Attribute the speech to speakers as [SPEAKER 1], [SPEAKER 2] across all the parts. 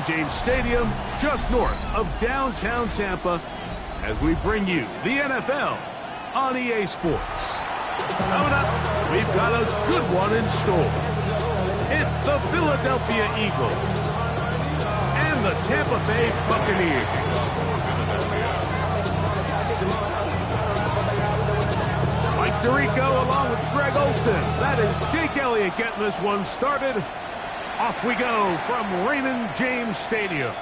[SPEAKER 1] James Stadium, just north of downtown Tampa, as we bring you the NFL on EA Sports. Coming up, we've got a good one in store. It's the Philadelphia Eagles and the Tampa Bay Buccaneers. Mike Tirico along with Greg Olsen. That is Jake Elliott getting this one started. Off we go from Raymond James Stadium.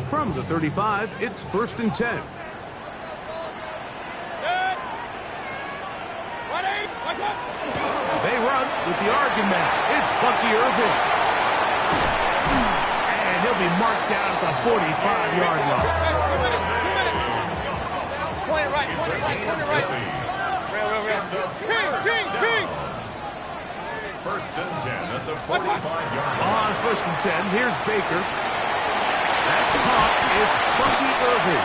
[SPEAKER 1] From the 35, it's 1st and 10. They run with the Oregon man. It's Bucky Irving. And he'll be marked down at the 45-yard line.
[SPEAKER 2] Point it right, point it right, point it right. King.
[SPEAKER 3] 1st and 10 at the 45-yard line.
[SPEAKER 1] On 1st and 10, here's Baker. That's caught. It's Bucky Irving.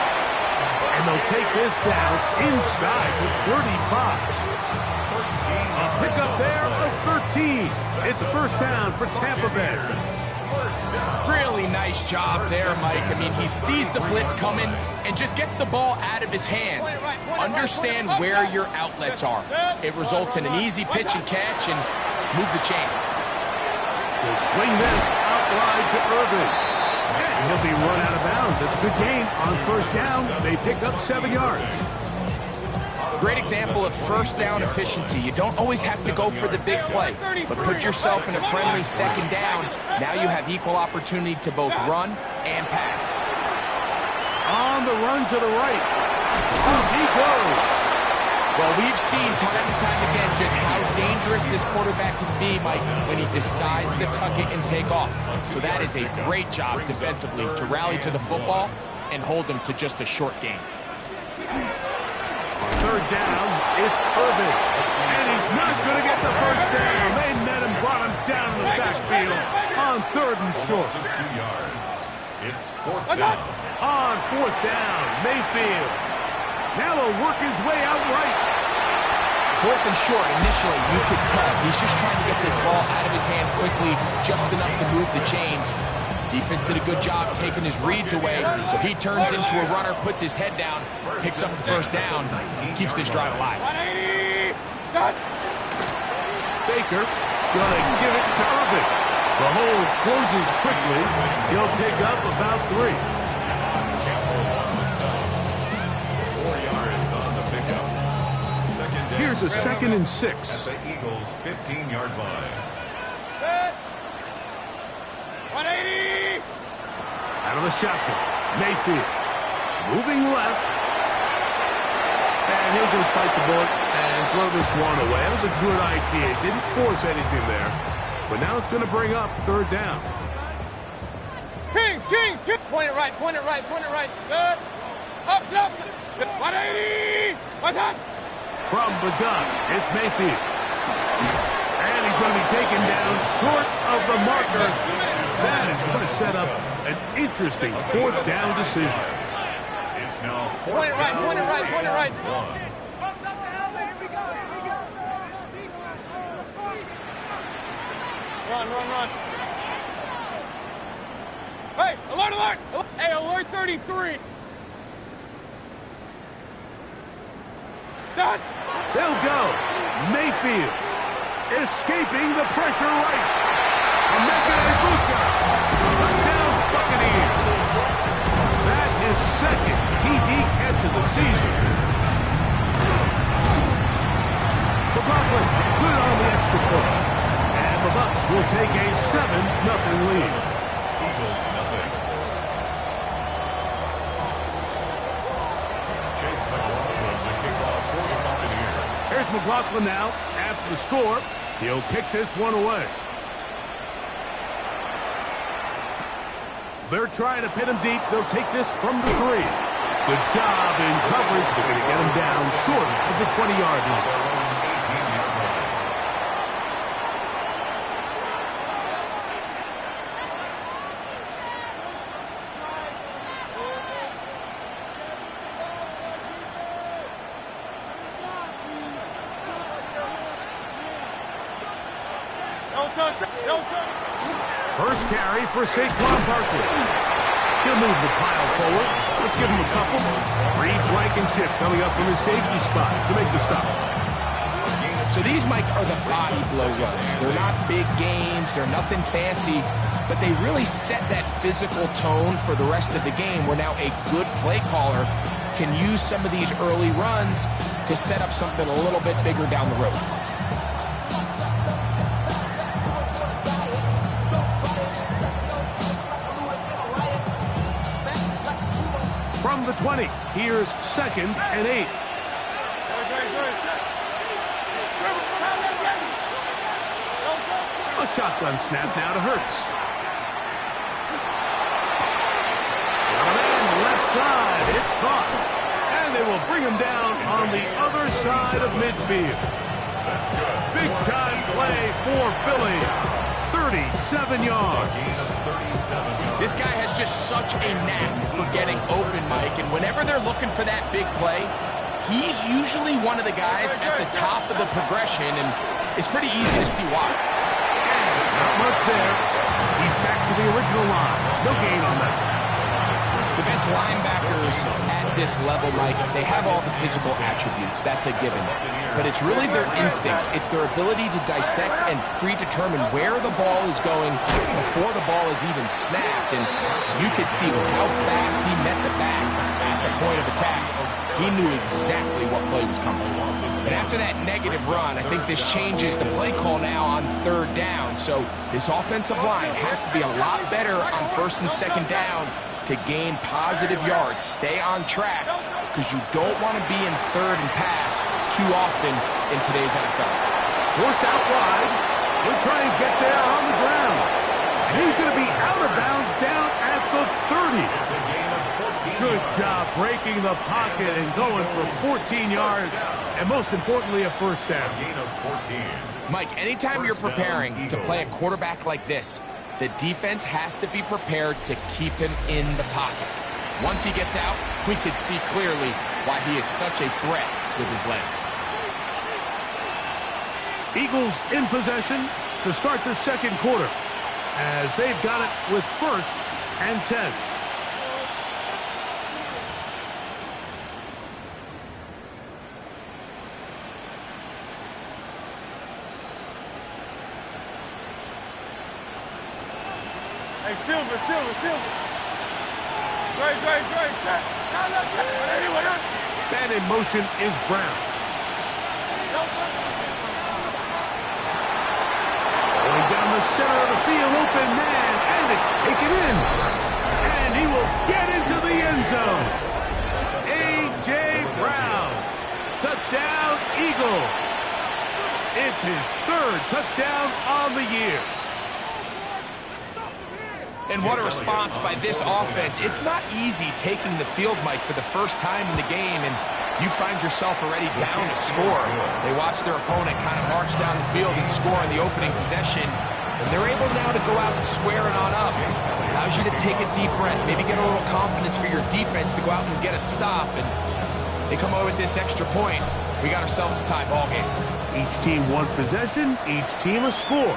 [SPEAKER 1] And they'll take this down inside the 35. A pickup there of 13. It's a 1st down for Tampa Bay.
[SPEAKER 4] Really nice job there, Mike. I mean, he sees the blitz coming and just gets the ball out of his hands. Understand where your outlets are. It results in an easy pitch and catch and move the chains.
[SPEAKER 1] He'll swing this out wide to Irving. And he'll be run out of bounds. It's a good game on 1st down. They pick up 7 yards.
[SPEAKER 4] Great example of 1st down efficiency. You don't always have to go for the big play, but put yourself in a friendly 2nd down. Now you have equal opportunity to both run and pass.
[SPEAKER 1] On the run to the right. Off he goes.
[SPEAKER 4] Well, we've seen time and time again just how dangerous this quarterback can be, Mike, when he decides to tuck it and take off. So that is a great job defensively to rally to the football and hold him to just a short gain.
[SPEAKER 1] 3rd down, it's Irving. And he's not going to get the 1st down. They met him, brought him down to the backfield on 3rd and short.
[SPEAKER 3] 2 yards. It's 4th down.
[SPEAKER 1] On 4th down, Mayfield. Now he'll work his way out right.
[SPEAKER 4] 4th and short, initially, you could tell he's just trying to get this ball out of his hand quickly, just enough to move the chains. Defense did a good job taking his reads away, so he turns into a runner, puts his head down, picks up the 1st down, keeps this drive alive.
[SPEAKER 1] Baker gonna give it to Irving. The hole closes quickly. He'll pick up about 3.
[SPEAKER 3] 4 yards on the pickup. 2nd down.
[SPEAKER 1] Here's a 2nd and 6.
[SPEAKER 3] At the Eagles' 15-yard line.
[SPEAKER 1] Out of the shotgun, Mayfield. Moving left. And he'll just bite the bullet and throw this one away. That was a good idea. Didn't force anything there. But now it's going to bring up 3rd down.
[SPEAKER 2] Kings. Point it right, point it right, point it right. Good. Up. 180. What's that?
[SPEAKER 1] From the gun, it's Mayfield. And he's going to be taken down short of the marker. That is going to set up an interesting 4th down decision.
[SPEAKER 3] It's now
[SPEAKER 2] Point it right, point it right, point it right. Run. Hey, alert! Hey, alert 33. Stop.
[SPEAKER 1] They'll go. Mayfield escaping the pressure right. Touchdown Buccaneers. That is 2nd TD catch of the season. McLaughlin good on the extra point. And the Bucs will take a 7-0 lead.
[SPEAKER 3] Eagles 0. Chase McLaughlin to kick off for the Buccaneers.
[SPEAKER 1] Here's McLaughlin now. After the score, he'll kick this one away. They're trying to pin him deep. They'll take this from the 3. Good job in coverage. They're going to get him down short of the 20-yard line. First carry for Saquon Barkley. He'll move the pile forward. Let's give him a couple. Reed Blankenship coming up from his safety spot to make the stop.
[SPEAKER 4] So these, Mike, are the body blow runs. They're not big gains. They're nothing fancy. But they really set that physical tone for the rest of the game where now a good play caller can use some of these early runs to set up something a little bit bigger down the road.
[SPEAKER 1] From the 20, here's 2nd and 8. A shotgun snap now to Hurts. Got a man left side. It's caught. And they will bring him down on the other side of midfield.
[SPEAKER 3] That's good.
[SPEAKER 1] Big time play for Philly. 37 yards.
[SPEAKER 4] This guy has just such a knack for getting open, Mike, and whenever they're looking for that big play, he's usually one of the guys at the top of the progression, and it's pretty easy to see why.
[SPEAKER 1] Not much there. He's back to the original line. No gain on that.
[SPEAKER 4] The best linebackers at this level, Mike, they have all the physical attributes. That's a given. But it's really their instincts. It's their ability to dissect and predetermine where the ball is going before the ball is even snapped. And you could see with how fast he met the back at the point of attack. He knew exactly what play was coming. And after that negative run, I think this changes the play call now on 3rd down. So this offensive line has to be a lot better on 1st and 2nd down to gain positive yards. Stay on track because you don't want to be in 3rd and pass too often in today's NFL.
[SPEAKER 1] Forced out wide. He'll try and get there on the ground. And he's going to be out of bounds down at the 30.
[SPEAKER 3] It's a gain of 14.
[SPEAKER 1] Good job breaking the pocket and going for 14 yards. And most importantly, a first down.
[SPEAKER 3] Gain of 14.
[SPEAKER 4] Mike, anytime you're preparing to play a quarterback like this, the defense has to be prepared to keep him in the pocket. Once he gets out, we can see clearly why he is such a threat with his legs.
[SPEAKER 1] Eagles in possession to start the 2nd quarter as they've got it with 1st and 10.
[SPEAKER 2] Hey, Silver. Great.
[SPEAKER 1] Man in motion is Brown. Going down the center of the field, open man, and it's taken in. And he will get into the end zone. A.J. Brown. Touchdown, Eagles. It's his 3rd touchdown on the year.
[SPEAKER 4] And what a response by this offense. It's not easy taking the field, Mike, for the first time in the game, and you find yourself already down to score. They watch their opponent kind of march down the field and score in the opening possession, and they're able now to go out and square it on up. Allows you to take a deep breath, maybe get a little confidence for your defense to go out and get a stop, and they come away with this extra point. We got ourselves a tie ball game.
[SPEAKER 1] Each team one possession, each team a score.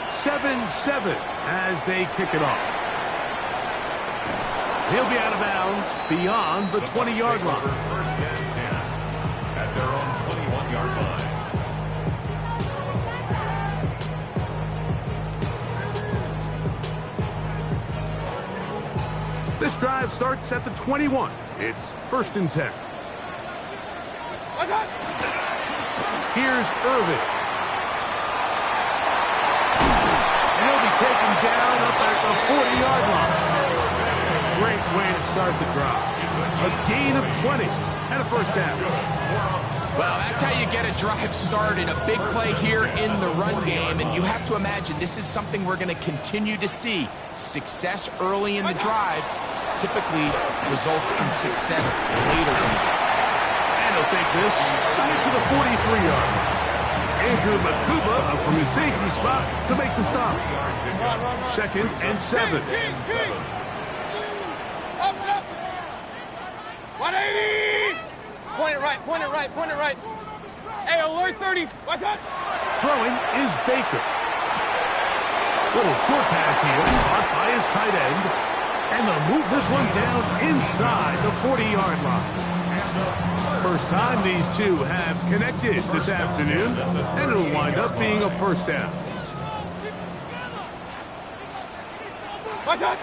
[SPEAKER 1] 7-7 as they kick it off. He'll be out of bounds beyond the 20-yard line.
[SPEAKER 3] 1st and 10 at their own 21-yard line.
[SPEAKER 1] This drive starts at the 21. It's 1st and 10. Here's Irvin. And he'll be taken down up at the 40-yard line. Great way to start the drive. A gain of 20 and a first down.
[SPEAKER 4] Well, that's how you get a drive started. A big play here in the run game, and you have to imagine this is something we're going to continue to see. Success early in the drive, typically results in success later in the game.
[SPEAKER 1] And he'll take this back to the 43-yard line. Andrew Makuba up from his safety spot to make the stop. 2nd and 7.
[SPEAKER 2] Up, up. 180. Point it right, point it right, point it right. Hey, alert 30. What's up?
[SPEAKER 1] Throwing is Baker. Little short pass here, caught by his tight end. And they'll move this one down inside the 40-yard line. First time these two have connected this afternoon, and it'll wind up being a first down.
[SPEAKER 2] What's up?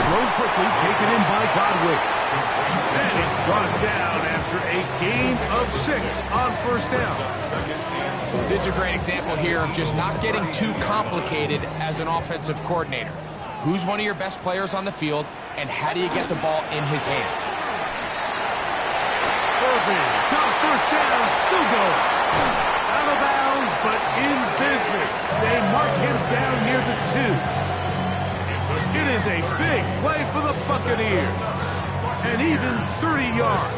[SPEAKER 1] Thrown quickly, taken in by Godwin. And it's brought down after a gain of 6 on first down.
[SPEAKER 4] This is a great example here of just not getting too complicated as an offensive coordinator. Who's one of your best players on the field, and how do you get the ball in his hands?
[SPEAKER 1] Irving got a first down, still going. Out of bounds, but in business. They mark him down near the 2. It is a big play for the Buccaneers. And even 30 yards.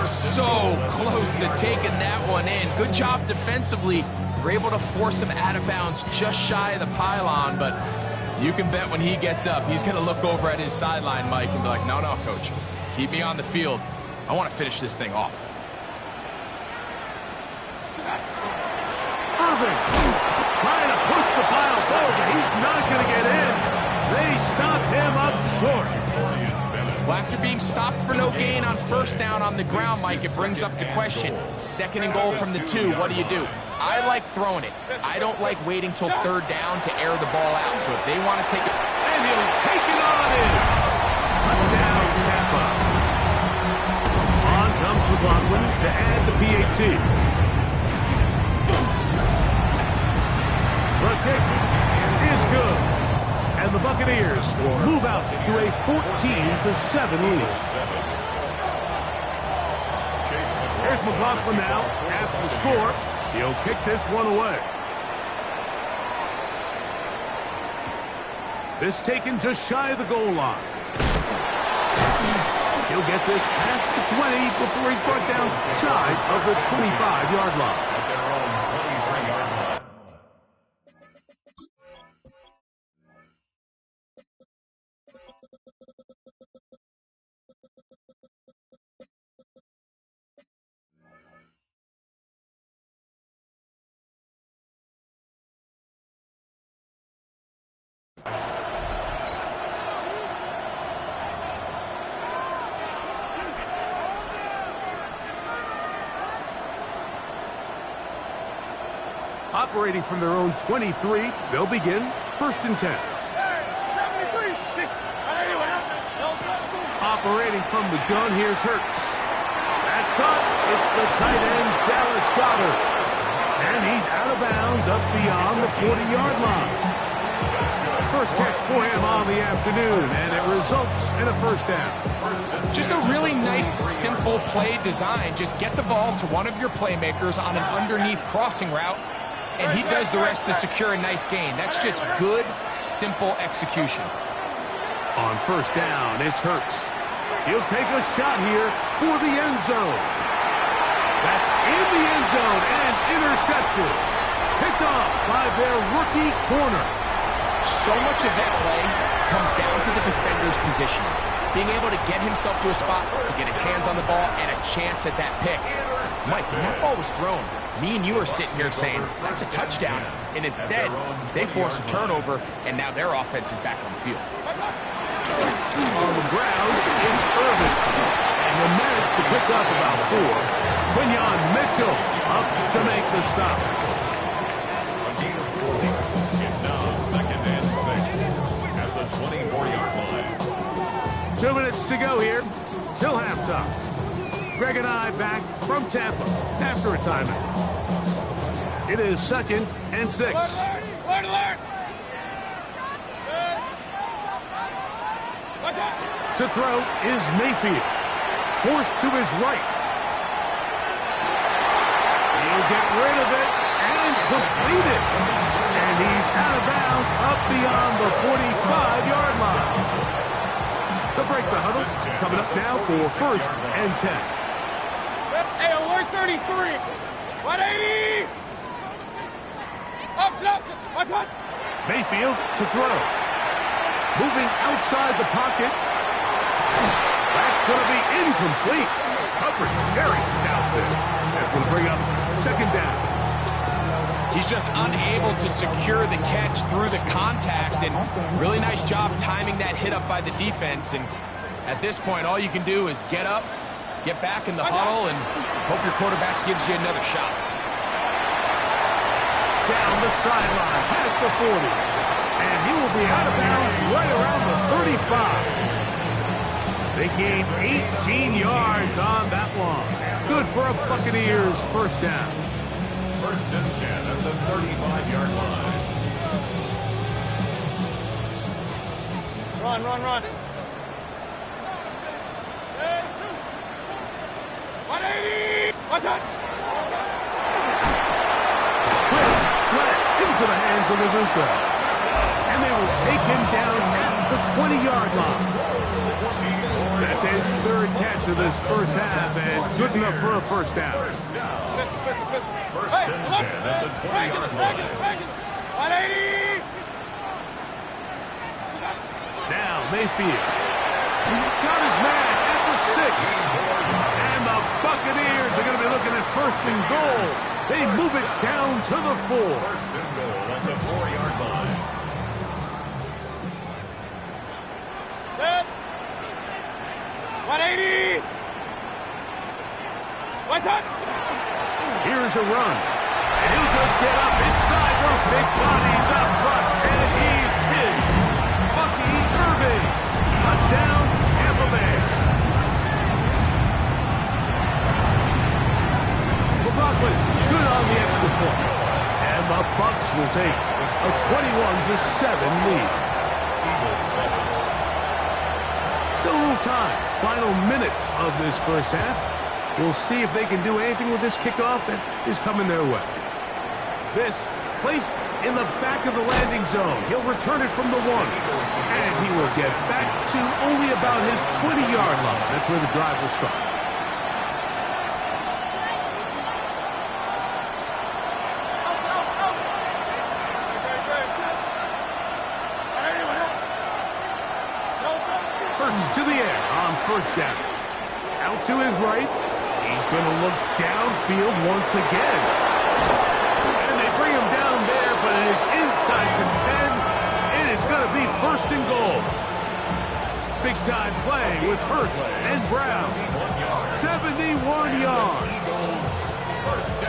[SPEAKER 4] So close to taking that one in. Good job defensively. We're able to force him out of bounds just shy of the pylon, but you can bet when he gets up, he's going to look over at his sideline, Mike, and be like, no, no, coach, keep me on the field. I want to finish this thing off.
[SPEAKER 1] Irving trying to push the pile forward, but he's not going to get in. They stopped him up short.
[SPEAKER 4] Well, after being stopped for no gain on first down on the ground, Mike, it brings up the question. 2nd and goal from the 2, what do? I like throwing it. I don't like waiting till 3rd down to air the ball out. So if they want to take it...
[SPEAKER 1] And he'll take it on in. Touchdown, Tampa. On comes McLaughlin to add the PAT. The kick is good. And the Buccaneers move out to a 14-7 lead. Here's McLaughlin now after the score. He'll kick this one away. This taken just shy of the goal line. He'll get this past the 20 before he's brought down shy of the 25-yard line. Operating from their own 23, they'll begin 1st and 10. Operating from the gun, here's Hurts. That's caught. It's the tight end, Dallas Goedert. And he's out of bounds up beyond the 40-yard line. First catch for him on the afternoon, and it results in a first down.
[SPEAKER 4] Just a really nice, simple play design. Just get the ball to one of your playmakers on an underneath crossing route, and he does the rest to secure a nice gain. That's just good, simple execution.
[SPEAKER 1] On first down, it's Hurts. He'll take a shot here for the end zone. That's in the end zone and intercepted. Picked off by their rookie corner.
[SPEAKER 4] So much of that play comes down to the defender's positioning. Being able to get himself to a spot, to get his hands on the ball, and a chance at that pick. Mike, when that ball was thrown, me and you are sitting here saying, that's a touchdown. And instead, they force a turnover, and now their offense is back on the field.
[SPEAKER 1] On the ground, it's Irving. And he'll manage to pick up about 4. Quinyon Mitchell up to make the stop.
[SPEAKER 3] It's now 2nd and 6 at the 24-yard line.
[SPEAKER 1] 2 minutes to go here till halftime. Greg and I back from Tampa after a timeout. It is 2nd and 6.
[SPEAKER 2] Alert!
[SPEAKER 1] To throw is Mayfield. Forced to his right. He'll get rid of it, and completed. And he's out of bounds up beyond the 45-yard line. They'll break the huddle. Coming up now for 1st and 10.
[SPEAKER 2] Hey, alert 33. 180. Up, what's up?
[SPEAKER 1] Mayfield to throw. Moving outside the pocket. That's going to be incomplete. Coverage very stout there. That's going to bring up 2nd down.
[SPEAKER 4] He's just unable to secure the catch through the contact, and really nice job timing that hit up by the defense. And at this point, all you can do is get up, get back in the huddle, and hope your quarterback gives you another shot.
[SPEAKER 1] Down the sideline, past the 40. And he will be out of bounds right around the 35. They gained 18 yards on that one. Good for a Buccaneers 1st down.
[SPEAKER 3] 1st and 10 at the 35-yard line.
[SPEAKER 2] Run. 180. What's up?
[SPEAKER 1] Quick slant into the hands of Luca. And they will take him down at the 20-yard line. That's his 3rd catch of this 1st half, and good enough for a 1st down.
[SPEAKER 3] 1st and 10 at the 20-yard line.
[SPEAKER 2] 180.
[SPEAKER 1] Now Mayfield. He's got his man at the 6. And the Buccaneers are going to be looking at 1st and goal. They move it down to the 4.
[SPEAKER 3] 1st and goal at the 4-yard line.
[SPEAKER 2] Set. 180. What's up?
[SPEAKER 1] Here's a run. And he'll just get up inside those big bodies up front. And he's in. Bucky Irving. Touchdown, Tampa Bay. McLaughlin's good on the extra point. And the Bucs will take a 21-7 lead.
[SPEAKER 3] Eagles 7.
[SPEAKER 1] Still a little time. Final minute of this 1st half. We'll see if they can do anything with this kickoff that is coming their way. This placed in the back of the landing zone. He'll return it from the 1. And he will get back to only about his 20-yard line. That's where the drive will start. To the air on 1st down. Out to his right. He's going to look downfield once again. And they bring him down there, but it is inside the 10. It is going to be 1st and goal. Big-time play with Hurts and Brown. 71 yards.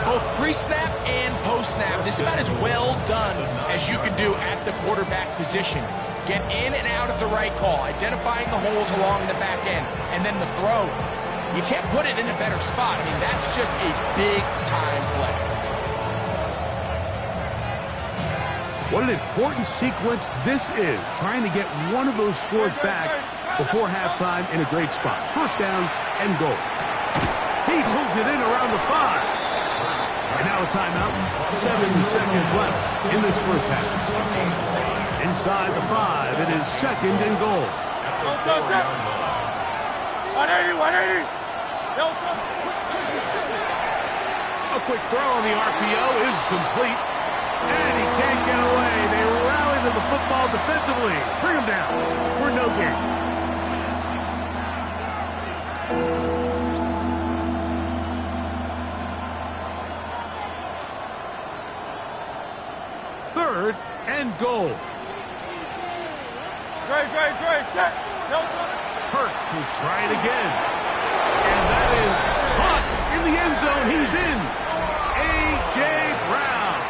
[SPEAKER 4] Both pre-snap and post-snap, this is about as well done as you can do at the quarterback position. Get in and out of the right call, identifying the holes along the back end, and then the throw. You can't put it in a better spot. I mean, that's just a big-time play.
[SPEAKER 1] What an important sequence this is, trying to get one of those scores back before halftime in a great spot. 1st down and goal. He pulls it in around the 5. And now a timeout. 7 seconds left in this 1st half. Inside the 5, it is 2nd and goal.
[SPEAKER 2] 180.
[SPEAKER 1] A quick throw on the RPO is complete. And he can't get away. They rally to the football defensively. Bring him down for no gain. Third and goal.
[SPEAKER 2] Great. Set.
[SPEAKER 1] Hurts will try it again. And that is caught in the end zone. He's in. A.J. Brown.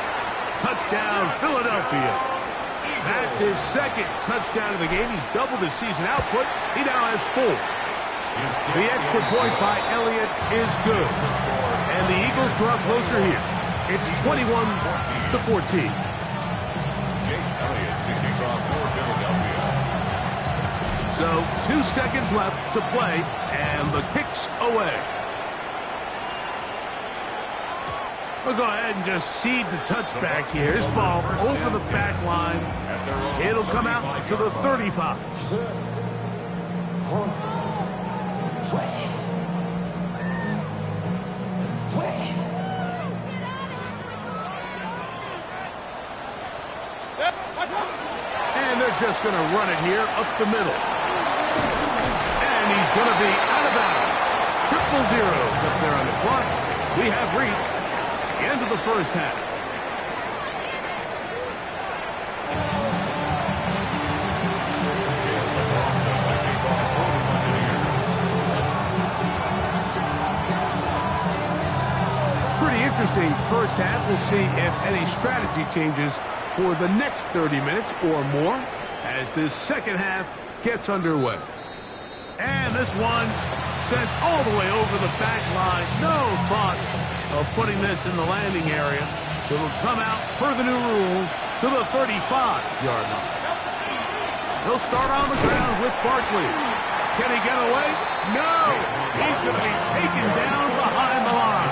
[SPEAKER 1] Touchdown, Philadelphia. That's his 2nd touchdown of the game. He's doubled his season output. He now has 4. The extra point by Elliott is good. And the Eagles draw closer here. It's 21-14. So 2 seconds left to play, and the kick's away. We'll go ahead and just cede the touchback here. This ball over the back line. It'll come out to the 35. And they're just going to run it here up the middle. And he's going to be out of bounds. Triple zeros up there on the clock. We have reached the end of the first half. Pretty interesting first half. We'll see if any strategy changes for the next 30 minutes or more as this second half gets underway. And this one sent all the way over the back line. No thought of putting this in the landing area. So it'll come out, per the new rule, to the 35-yard line. He'll start on the ground with Barkley. Can he get away? No! He's going to be taken down behind the line.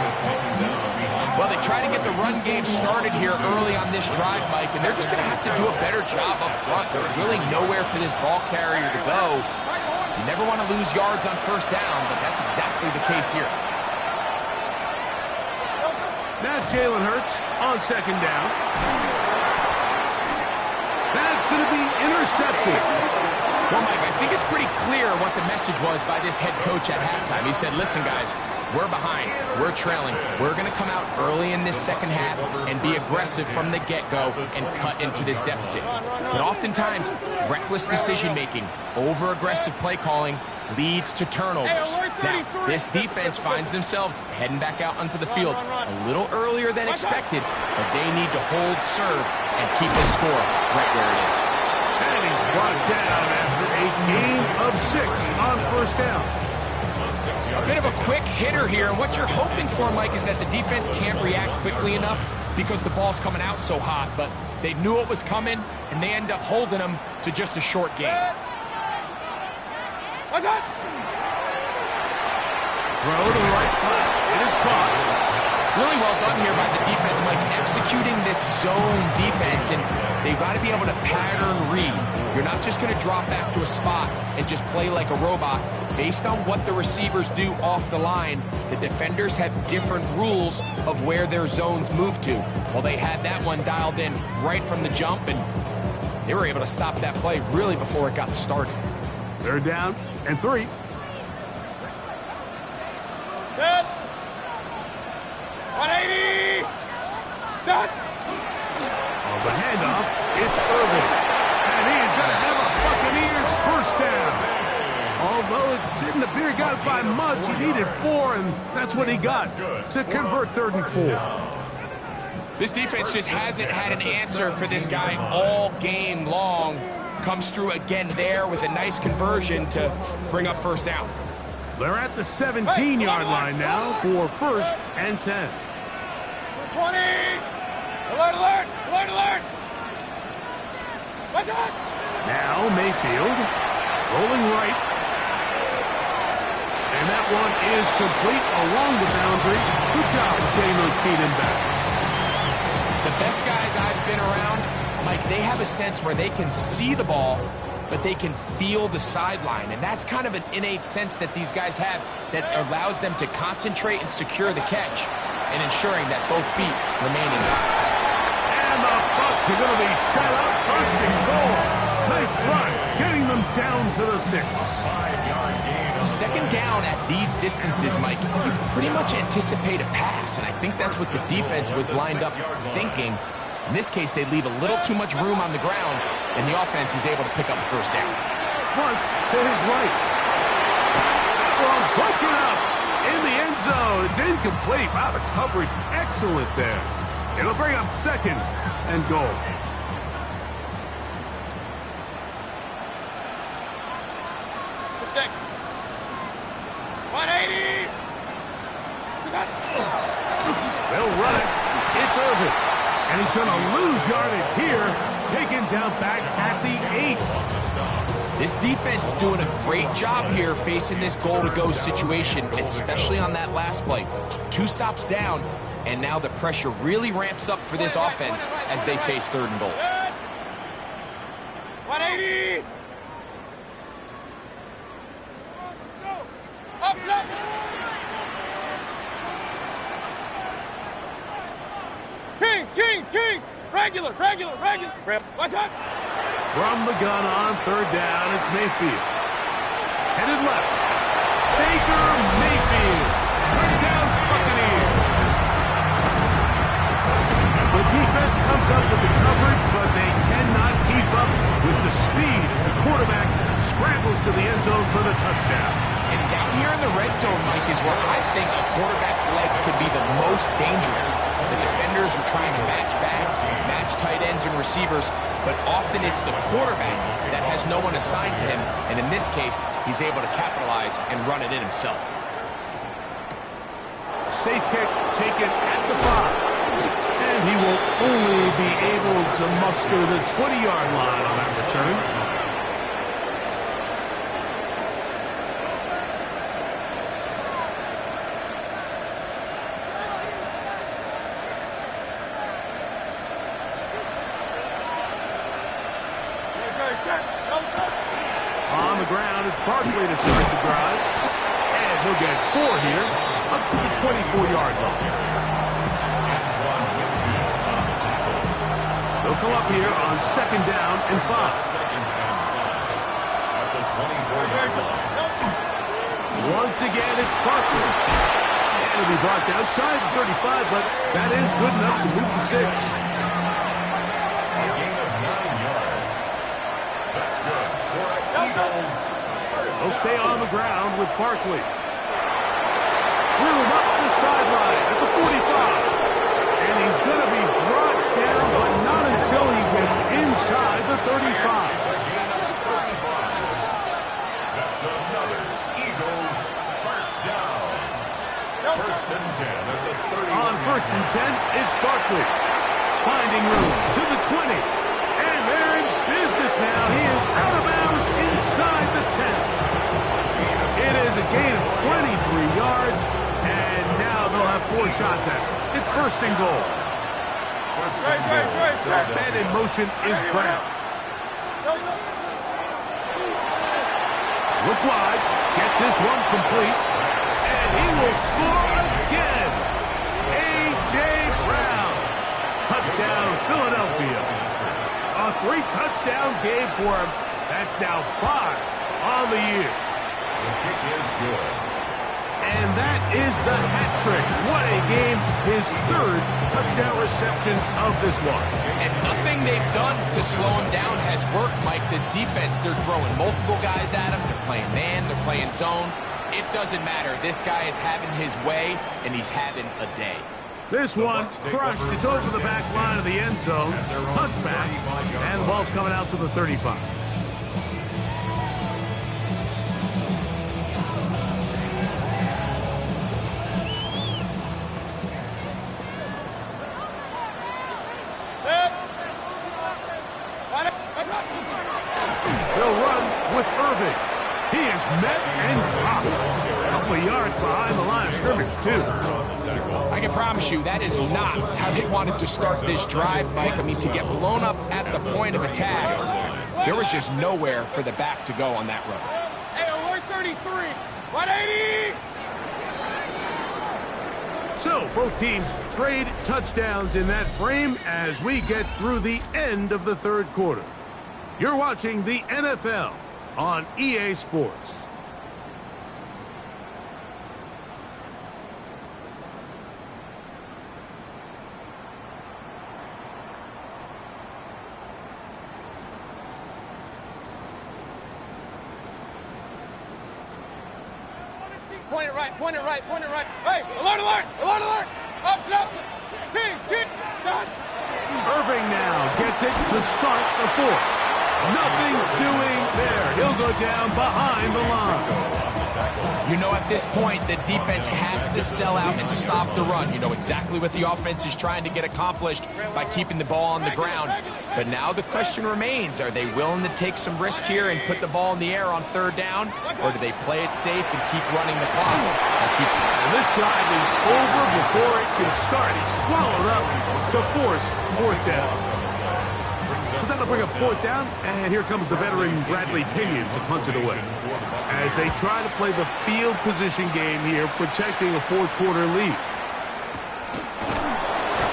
[SPEAKER 4] Well, they try to get the run game started here early on this drive, Mike, and they're just going to have to do a better job up front. There's really nowhere for this ball carrier to go. You never want to lose yards on first down, but that's exactly the case here.
[SPEAKER 1] Now Jalen Hurts on second down. That's going to be intercepted.
[SPEAKER 4] Well, Mike, I think it's pretty clear what the message was by this head coach at halftime. He said, listen, guys, we're behind. We're trailing. We're going to come out early in this second half and be aggressive from the get-go and cut into this deficit. But oftentimes, reckless decision-making, over-aggressive play calling leads to turnovers. Now, this defense finds themselves heading back out onto the field a little earlier than expected, but they need to hold serve and keep the score right where it is.
[SPEAKER 1] And he's brought down after a gain of 6 on first down.
[SPEAKER 4] A bit of a quick hitter here. What you're hoping for, Mike, is that the defense can't react quickly enough because the ball's coming out so hot, but they knew it was coming, and they end up holding them to just a short game.
[SPEAKER 1] What's that? Throw to the right flat. It is caught.
[SPEAKER 4] Really well done here by the defense, Mike, executing this zone defense, and they've got to be able to pattern read. You're not just going to drop back to a spot and just play like a robot. Based on what the receivers do off the line, the defenders have different rules of where their zones move to. Well, they had that one dialed in right from the jump, and they were able to stop that play really before it got started.
[SPEAKER 1] They're down and 3.
[SPEAKER 2] Good. 180. Done.
[SPEAKER 1] On the handoff, it's Irvin. And he's going to have a Buccaneers first down. Although it didn't appear he got it by much, he needed 4, and that's what he got to convert 3rd and 4.
[SPEAKER 4] This defense just hasn't had an answer for this guy all game long. Comes through again there with a nice conversion to bring up first down.
[SPEAKER 1] They're at the 17-yard line now for 1st and 10.
[SPEAKER 2] 20. Alert, alert, alert, alert. What's that?
[SPEAKER 1] Now Mayfield rolling right. And that one is complete along the boundary. Good job of getting those feet in back.
[SPEAKER 4] The best guys I've been around, Mike, they have a sense where they can see the ball, but they can feel the sideline. And that's kind of an innate sense that these guys have that allows them to concentrate and secure the catch and ensuring that both feet remain in bounds.
[SPEAKER 1] And the Bucs are going to be set up 1st and goal. Nice run, getting them down to the 6.
[SPEAKER 3] 5-yard gain.
[SPEAKER 4] Second down at these distances, Mike, you pretty much anticipate a pass, and I think that's what the defense was lined up thinking. In this case, they leave a little too much room on the ground, and the offense is able to pick up the first down.
[SPEAKER 1] Punt to his right. Well, broken up in the end zone. It's incomplete. Wow, the coverage excellent there. It'll bring up 2nd and goal.
[SPEAKER 2] Six. 180.
[SPEAKER 1] They'll run it. It's Irvin. And he's going to lose yardage here. Taken down back at the 8.
[SPEAKER 4] This defense is doing a great job here facing this goal-to-go situation, especially on that last play. 2 stops down, and now the pressure really ramps up for this offense as they face 3rd and goal.
[SPEAKER 2] 180! Up, up! Kings! Regular! What's up?
[SPEAKER 1] From the gun on 3rd down, it's Mayfield. Headed left. Baker Mayfield. Touchdown Buccaneers. The defense comes up with the coverage, but they cannot keep up with the speed as the quarterback scrambles to the end zone for the touchdown.
[SPEAKER 4] And down here in the red zone, Mike, is where I think a quarterback's legs could be the most dangerous. The defenders are trying to match backs, match tight ends and receivers, but often it's the quarterback that has no one assigned to him, and in this case, he's able to capitalize and run it in himself.
[SPEAKER 1] Safe kick taken at the 5. And he will only be able to muster the 20-yard line on that return. On the ground, it's Barkley to start the drive. And he'll get 4 here, up to the 24-yard line. They'll come up here on 2nd down and 5.
[SPEAKER 3] At the 24-yard line.
[SPEAKER 1] Once again, it's Barkley. And it'll be brought down shy of 35, but that is good enough to move the sticks.
[SPEAKER 3] A gain of 9 yards. That's good for Eagles.
[SPEAKER 1] They'll stay on the ground with Barkley. Room up the sideline at the 45. And he's going to be brought down, but not until he gets inside the 35.
[SPEAKER 3] It's a gain of 35. That's another Eagles first down. 1st and 10 at the 30.
[SPEAKER 1] On 1st and 10, it's Barkley. Finding room to the 20. And they're in business now. He is out of bounds inside the 10. It is a gain of 23 yards. And now they'll have 4 shots at it. It's 1st and goal. The man in motion is Brown. Look wide. Get this one complete. And he will score again. A.J. Brown. Touchdown, Philadelphia. A 3-touchdown game for him. That's now 5 on the year.
[SPEAKER 3] The kick is good.
[SPEAKER 1] And that is the hat trick. What a game. His 3rd touchdown reception of this one.
[SPEAKER 4] And nothing they've done to slow him down has worked, Mike. This defense, they're throwing multiple guys at him. They're playing man, they're playing zone. It doesn't matter. This guy is having his way, and he's having a day.
[SPEAKER 1] This one crushed. It's over the back line of the end zone. Touchback. And the ball's coming out to the 35. They'll run with Irving. He is met and dropped. A couple of yards behind the line of scrimmage, too.
[SPEAKER 4] I can promise you that is not how they wanted to start this drive, Mike. I mean, to get blown up at the point of attack, there was just nowhere for the back to go on that run.
[SPEAKER 2] Hey, 133, 180!
[SPEAKER 1] So, both teams trade touchdowns in that frame as we get through the end of the 3rd quarter. You're watching the NFL on EA Sports.
[SPEAKER 2] Point it right. Hey, alert! Up! Kings, done!
[SPEAKER 1] Irving now gets it to start the 4th. Nothing doing there. He'll go down behind the line.
[SPEAKER 4] You know, at this point, the defense has to sell out and stop the run. You know exactly what the offense is trying to get accomplished by keeping the ball on the ground. But now the question remains, are they willing to take some risk here and put the ball in the air on third down? Or do they play it safe and keep running the clock?
[SPEAKER 1] And this drive is over before it can start. He's swallowed up to force fourth down. So that'll bring up fourth down, and here comes the veteran Bradley Pinion to punt it away. As they try to play the field position game here, protecting a fourth quarter lead.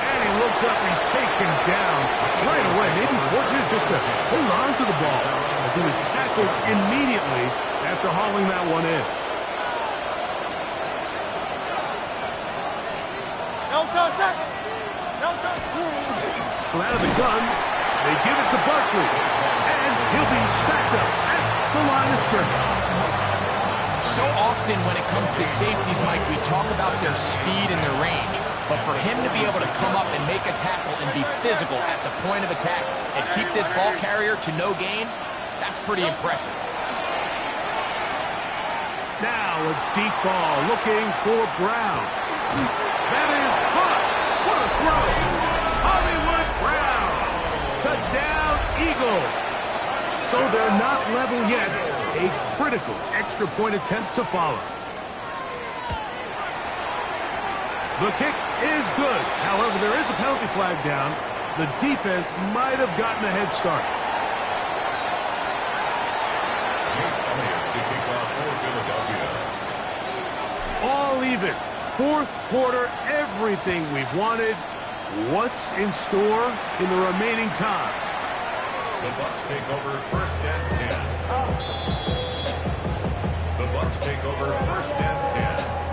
[SPEAKER 1] And he looks up, he's taken down right away. Maybe fortunate just to hold on to the ball as he was tackled immediately after hauling that one in. So out of the gun, they give it to Barkley, and he'll be stacked up at the line of scrimmage.
[SPEAKER 4] So often when it comes to safeties, Mike, we talk about their speed and their range. But for him to be able to come up and make a tackle and be physical at the point of attack and keep this ball carrier to no gain, that's pretty impressive.
[SPEAKER 1] Now a deep ball looking for Brown. That is caught. What a throw. Hollywood Brown. Touchdown, Eagles. So they're not level yet. A critical extra point attempt to follow. The kick is good. However, there is a penalty flag down. The defense might have gotten a head start. All even. Fourth quarter, everything we've wanted. What's in store in the remaining time?
[SPEAKER 3] The Bucs take over first and 10. The Bucs take over first and 10.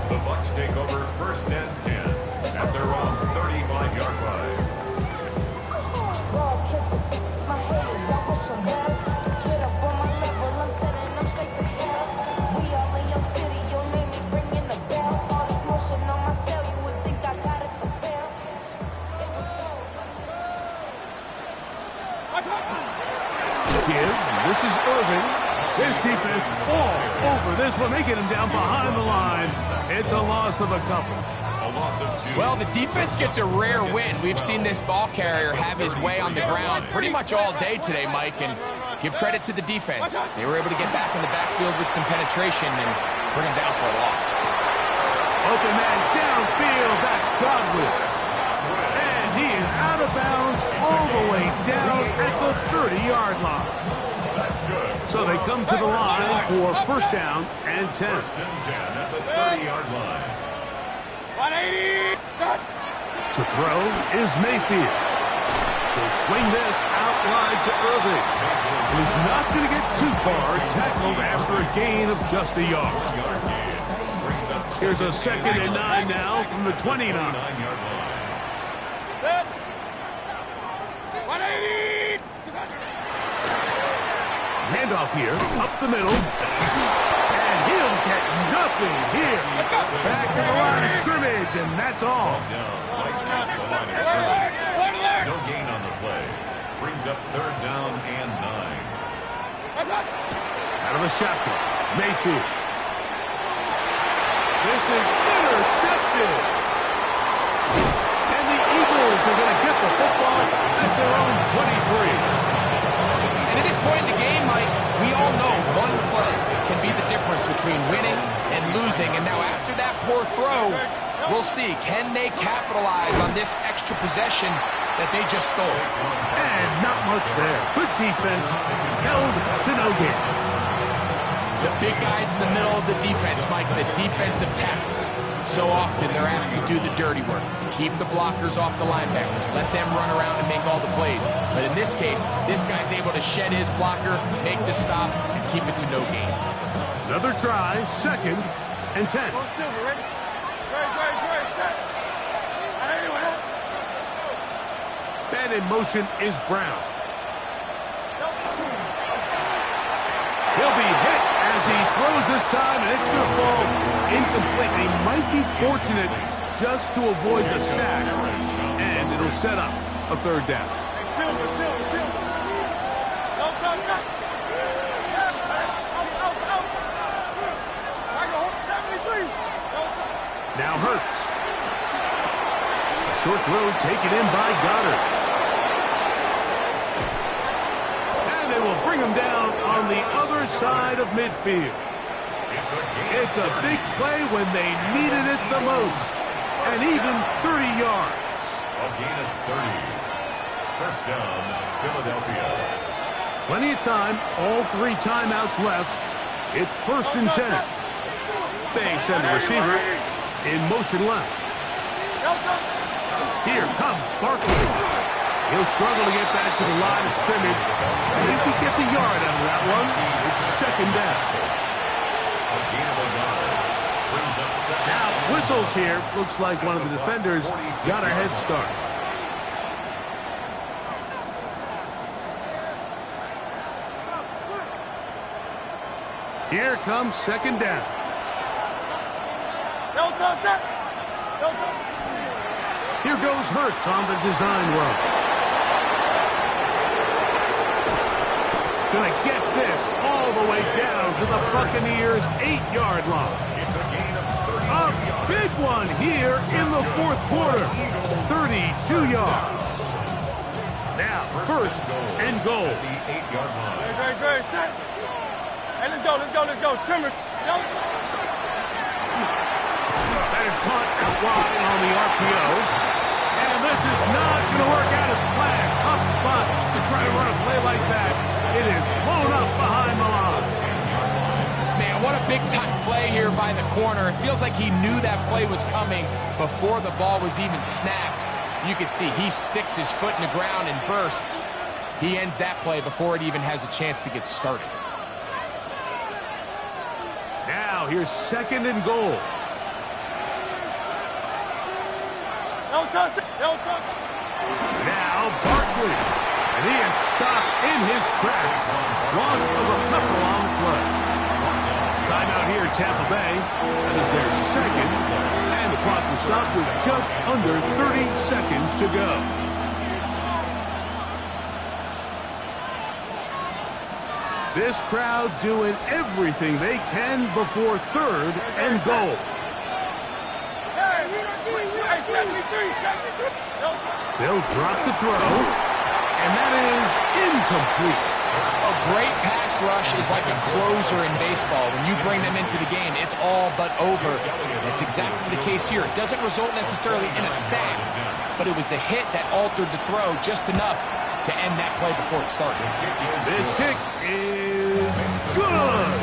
[SPEAKER 3] The Bucs take over first and 10 at their own 35-yard line.
[SPEAKER 1] This is Irving. His defense all over this one. They get him down behind the line. It's a loss of a couple.
[SPEAKER 3] A loss of 2.
[SPEAKER 4] Well, the defense gets a rare win. We've seen this ball carrier have his way on the ground pretty much all day today, Mike, and give credit to the defense. They were able to get back in the backfield with some penetration and bring him down for a loss.
[SPEAKER 1] Open man downfield. That's Godwin. And he is out of bounds all the way down at the 30-yard line.
[SPEAKER 3] That's good.
[SPEAKER 1] So they come to the line for first down and 10.
[SPEAKER 3] First and 10 at the 30-yard line.
[SPEAKER 2] 180.
[SPEAKER 1] To throw is Mayfield. He'll swing this out wide to Irving. He's not going to get too far, tackled after a gain of just a yard. Here's a 2nd and 9 now from the 29.
[SPEAKER 2] 180.
[SPEAKER 1] Handoff here, up the middle. And he'll get nothing here. Back to the line of scrimmage, and that's all.
[SPEAKER 3] No gain on the play. Brings up third down and 9.
[SPEAKER 1] Out of the shotgun, Mayfield. This is intercepted. And the Eagles are going to get the football at their own 23.
[SPEAKER 4] And at this point in the game, Mike, we all know one play can be the difference between winning and losing. And now after that poor throw, we'll see. Can they capitalize on this extra possession that they just stole?
[SPEAKER 1] And not much there. Good defense, held to no gain.
[SPEAKER 4] The big guys in the middle of the defense, Mike, the defensive tackles. So often they're asked to do the dirty work. Keep the blockers off the linebackers. Let them run around and make all the plays. But in this case, this guy's able to shed his blocker, make the stop, and keep it to no gain.
[SPEAKER 1] Another try, 2nd and 10. Man in motion is Brown. He'll be hit as he throws this time, and it's going to fall incomplete. He might be fortunate just to avoid the sack, and it'll set up a third down. Hurts. A short throw taken in by Goddard. And they will bring him down on the other side of midfield. It's a big play when they needed it the most. And even 30 yards.
[SPEAKER 3] A gain of 30. First down, Philadelphia.
[SPEAKER 1] Plenty of time. All 3 timeouts left. It's 1st and 10. They send the receiver in motion left. Here comes Barkley. He'll struggle to get back to the line of scrimmage. Maybe he gets a yard out of that one. It's 2nd down. Now, whistles here. Looks like one of the defenders got a head start. Here comes 2nd down. Here goes Hurts on the design run. He's going to get this all the way down to the Buccaneers' 8-yard line.
[SPEAKER 3] It's a gain of 32
[SPEAKER 1] A
[SPEAKER 3] yards.
[SPEAKER 1] big one here in the 4th quarter. 32 yards. Now, 1st and goal.
[SPEAKER 3] At the 8-yard line.
[SPEAKER 2] Great, set. Hey, let's go. Trimmers. Go.
[SPEAKER 1] That is caught out wide on the RPO. And this is not going to work out as planned. Tough spot to try to run a play like that. It is blown up behind the line.
[SPEAKER 4] Man, what a big-time play here by the corner. It feels like he knew that play was coming before the ball was even snapped. You can see he sticks his foot in the ground and bursts. He ends that play before it even has a chance to get started.
[SPEAKER 1] Now, here's 2nd and goal. Now, Barkley. And he is stopped in his tracks. Loss of a couple on the play. Timeout here, Tampa Bay. That is their 2nd. And the clock will stop with just under 30 seconds to go. This crowd doing everything they can before 3rd and goal. They'll drop to throw, and that is incomplete.
[SPEAKER 4] A great pass rush is like a closer in baseball. When you bring them into the game, it's all but over. That's exactly the case here. It doesn't result necessarily in a sack, but it was the hit that altered the throw just enough to end that play before it started.
[SPEAKER 1] This kick is good,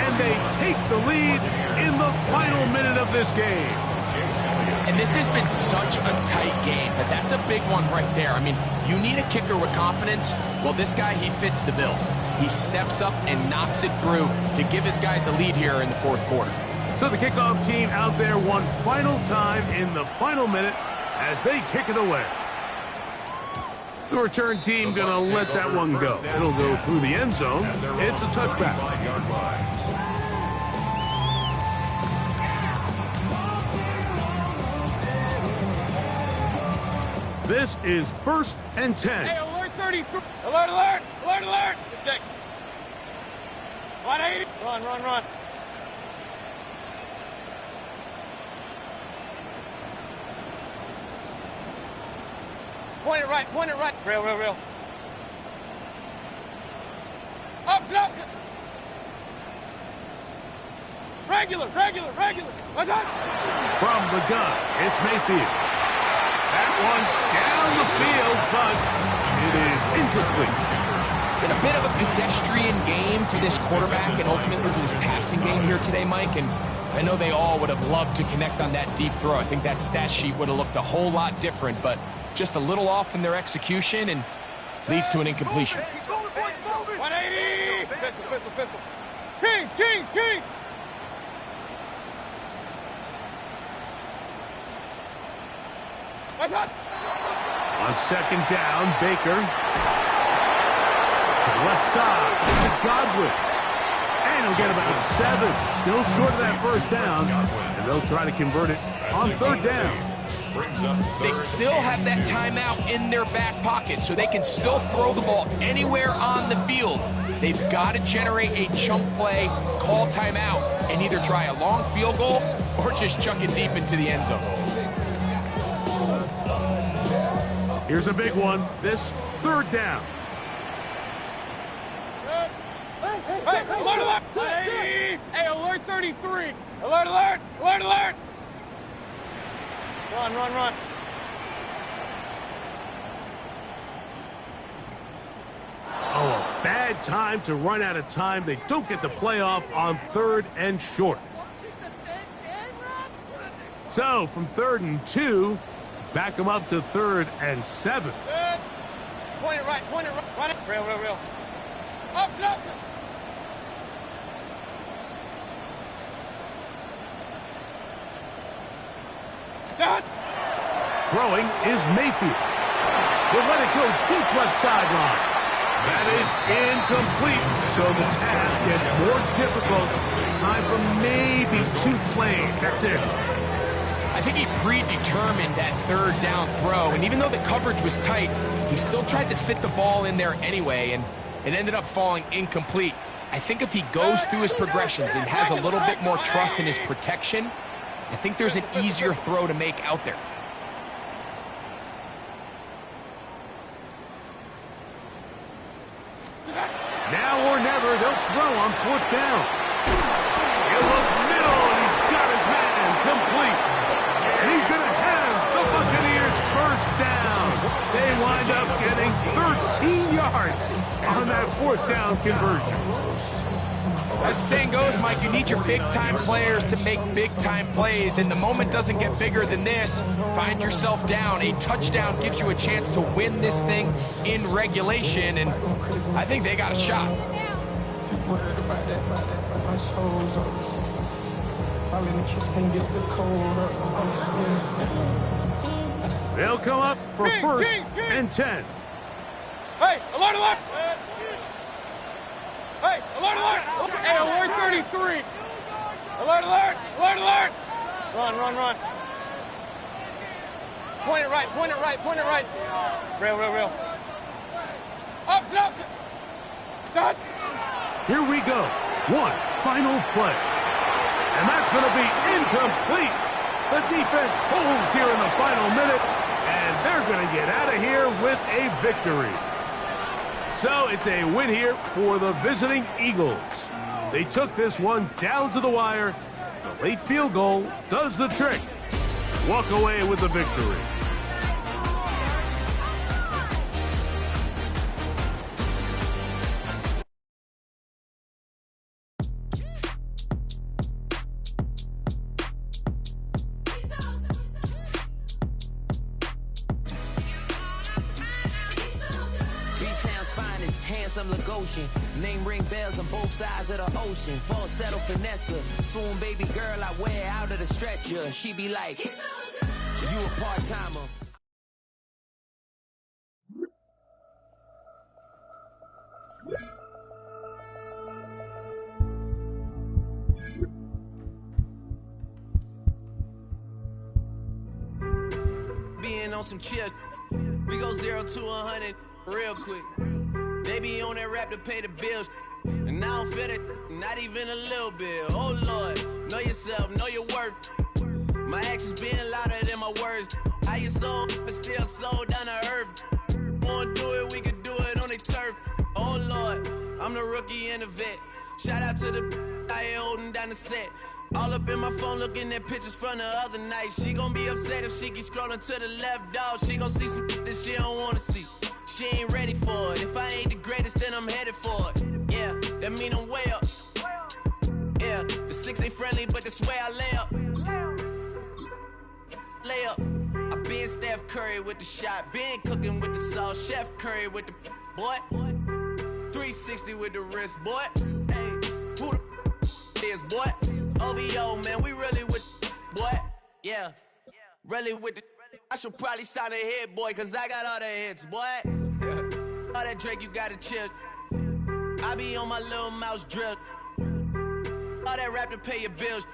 [SPEAKER 1] and they take the lead in the final minute of this game.
[SPEAKER 4] And this has been such a tight game, but that's a big one right there. I mean, you need a kicker with confidence. Well, this guy, he fits the bill. He steps up and knocks it through to give his guys a lead here in the 4th quarter.
[SPEAKER 1] So the kickoff team out there one final time in the final minute as they kick it away. The return team going to let that one go. It'll go through the end zone. It's a touchback. This is 1st and 10.
[SPEAKER 2] Hey, alert 33. Alert. It's sick. 180. Run. Point it right. Rail. Up. Regular. What's up?
[SPEAKER 1] From the gun, it's Mayfield. That one down the field, but it is incomplete.
[SPEAKER 4] It's been a bit of a pedestrian game for this quarterback and ultimately for this passing game here today, Mike. And I know they all would have loved to connect on that deep throw. I think that stat sheet would have looked a whole lot different, but just a little off in their execution and leads to an incompletion.
[SPEAKER 2] 180. Pistol. Kings. What's up?
[SPEAKER 1] On 2nd down, Baker. To the left side, to Godwin. And he'll get about 7. Still short of that 1st down. And they'll try to convert it on 3rd down.
[SPEAKER 4] They still have that timeout in their back pocket, so they can still throw the ball anywhere on the field. They've got to generate a chunk play, call timeout, and either try a long field goal or just chuck it deep into the end zone.
[SPEAKER 1] Here's a big one. This 3rd down.
[SPEAKER 2] Hey, alert, alert! Hey, alert 33! Alert, alert! Alert, alert! Run, run, run.
[SPEAKER 1] Oh, a bad time to run out of time. They don't get the playoff on 3rd and short. So, from 3rd and 2, back them up to 3rd and 7.
[SPEAKER 2] Good. Point it right, run it. Real, real, real. Up, up. Done.
[SPEAKER 1] Throwing is Mayfield. He'll let it go deep left sideline. That is incomplete, so the task gets more difficult. Time for maybe 2 plays. That's it.
[SPEAKER 4] I think he predetermined that 3rd down throw, and even though the coverage was tight, he still tried to fit the ball in there anyway, and it ended up falling incomplete. I think if he goes through his progressions and has a little bit more trust in his protection, I think there's an easier throw to make out there.
[SPEAKER 1] Now or never, they'll throw on 4th down. He'll look middle, and he's got his man complete. And he's going to have the Buccaneers 1st down. They wind up getting 13 yards on that 4th down conversion.
[SPEAKER 4] As the saying goes, Mike, you need your big-time players to make big-time plays, and the moment doesn't get bigger than this. Find yourself down. A touchdown gives you a chance to win this thing in regulation, and I think they got a shot.
[SPEAKER 1] They'll come up for 1st and 10.
[SPEAKER 2] Hey, alert, alert! Hey, alert, alert! Hey, alert 33! Alert, alert! Alert, alert! Run, run, run. Point it right, point it right, point it right. Real, real, real. Up, up! Stop!
[SPEAKER 1] Here we go. 1 final play. And that's going to be incomplete. The defense holds here in the final minute, and they're going to get out of here with a victory. So it's a win here for the visiting Eagles. They took this one down to the wire. The late field goal does the trick. Walk away with the victory.
[SPEAKER 5] Handsome Lagosian, name ring bells on both sides of the ocean. Falsetto finesse, swoon baby girl I wear out of the stretcher. She be like, you a part-timer. Being on some chill, we go 0 to 100 real quick. They be on that rap to pay the bills, and I don't feel it, not even a little bit. Oh Lord, know yourself, know your worth. My actions being louder than my words. How you sold, but still sold down to earth. Wanna do it, we can do it on the turf. Oh Lord, I'm the rookie and the vet. Shout out to the I ain't holding down the set. All up in my phone looking at pictures from the other night. She gon' be upset if she keep scrolling to the left, dog. She gon' see some that she don't wanna see. She ain't ready for it. If I ain't the greatest, then I'm headed for it. Yeah, that mean I'm way up. Yeah, the 6 ain't friendly, but that's where I lay up. Lay up. I been Steph Curry with the shot. Been cooking with the sauce. Chef Curry with the boy. 360 with the wrist, boy. Hey, who the is, boy? OVO, man, we really with boy. Yeah, really with the. I should probably sign a hit, boy, cause I got all the hits, boy. All that Drake, you gotta chill. I be on my little mouse drip. All that rap to pay your bills.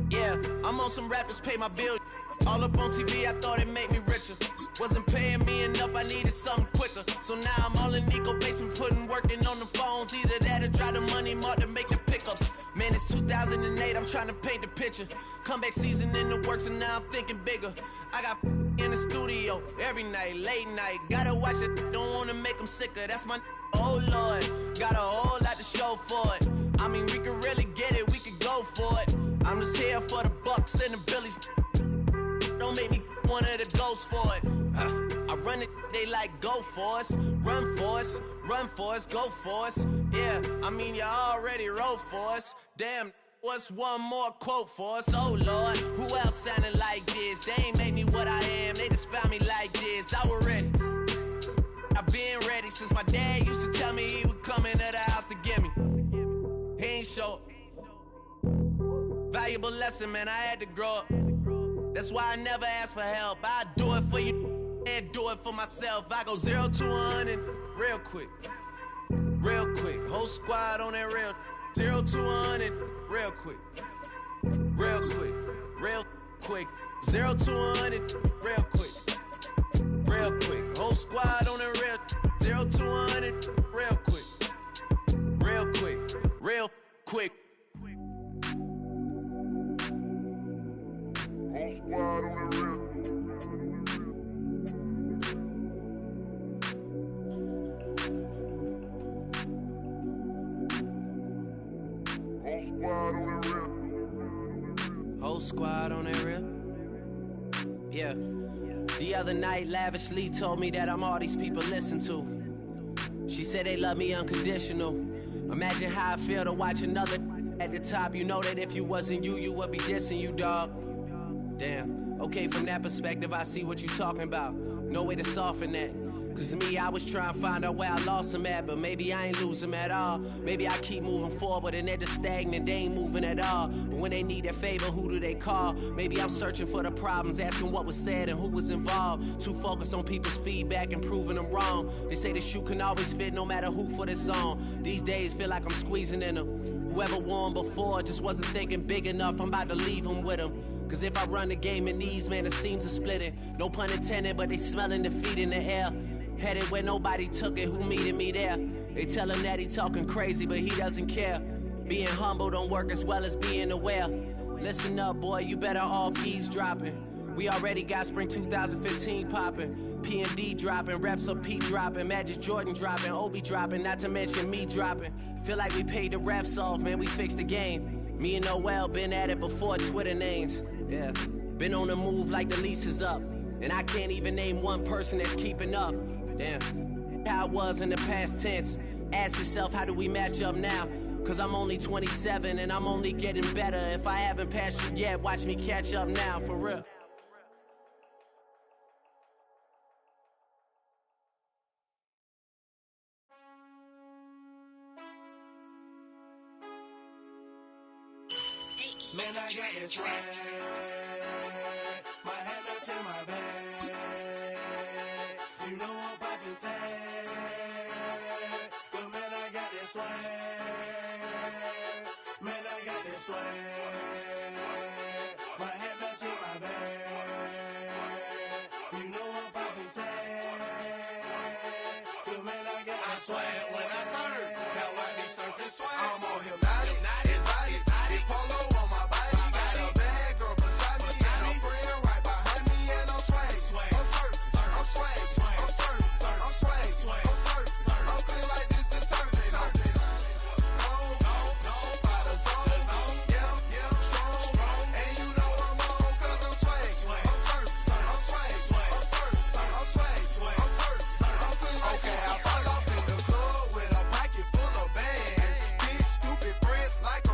[SPEAKER 5] Yeah, I'm on some rappers pay my bills. All up on TV, I thought it made me richer. Wasn't paying me enough, I needed something quicker. So now I'm all in Nico basement, working on the phones. Either that or try the money mark to make the pickups. Man, it's 2008, I'm trying to paint the picture. Comeback season in the works, and now I'm thinking bigger. I got in the studio every night, late night. Gotta watch it, don't wanna make them sicker. That's my oh Lord, got a whole lot to show for it. I mean, we could really get it, we could go for it. I'm just here for the Bucs and the Billies. Don't make me one of the ghosts for it. I run it, they like go for us, run for us, run for us, go for us. Yeah, I mean you already wrote for us. Damn, what's one more quote for us? Oh Lord, who else sounded like this? They ain't made me what I am, they just found me like this. I was ready, I've been ready since my dad used to tell me he would come into the house to get me. He ain't show up. Valuable lesson, man, I had to grow up. That's why I never ask for help. I do it for you and do it for myself. I go 0 to 100 real quick. Real quick. Whole squad on that real. 0 to 100 real quick. Real quick. Real quick. 0 to 100 real quick. Real quick. Whole squad on that real. 0 to 100 real quick. Real quick. Real quick. Whole squad on that real. Yeah. The other night, Lavishly told me that I'm all these people listen to. She said they love me unconditional. Imagine how I feel to watch another at the top. You know that if you wasn't you, you would be dissing you, dog. Damn. Okay, from that perspective, I see what you talking about. No way to soften that. Cause me, I was trying to find out where I lost them at, but maybe I ain't lose them at all. Maybe I keep moving forward and they're just stagnant, they ain't moving at all. But when they need a favor, who do they call? Maybe I'm searching for the problems, asking what was said and who was involved. Too focused on people's feedback and proving them wrong. They say the shoe can always fit no matter who for the song. These days feel like I'm squeezing in them. Whoever won before just wasn't thinking big enough, I'm about to leave them with them. Cause if I run the game in these, man, the seams are splitting. No pun intended, but they smelling defeat in the air. Headed where nobody took it, who meeting me there? They tell him that he talking crazy, but he doesn't care. Being humble don't work as well as being aware. Listen up, boy, you better off eavesdropping. We already got spring 2015 popping. P&D dropping, reps up P dropping, Magic Jordan dropping, Obi dropping, not to mention me dropping. Feel like we paid the refs off, man, we fixed the game. Me and Noel been at it before Twitter names. Yeah, been on the move like the lease is up. And I can't even name one person that's keeping up. Damn, how I was in the past tense. Ask yourself, how do we match up now? Cause I'm only 27 and I'm only getting better. If I haven't passed you yet, watch me catch up now, for real.
[SPEAKER 6] Man, I got this swag. My hand up to my back. You know I'm poppin' tag. But man, I got this swag. Man, I got this swag. My hand up to my back. You know I'm poppin' tag. But man, I got this swag. When I surf, now I be surfing swag. I'm on hypnotic, exotic, polo on my body. Got a bad girl beside me, and a friend right behind me, and I'm swag. I'm surf, I'm swag, I'm surf, I'm swag, I'm surf, I'm clean like this detergent. By the zone, yeah, strong, and you know I'm on 'cause I'm swag. I'm surf, I'm swag, I'm surf, I'm swag, I'm surf, I'm clean like this. Okay, I fall off in the club with a pocket full of bands. Big stupid friends like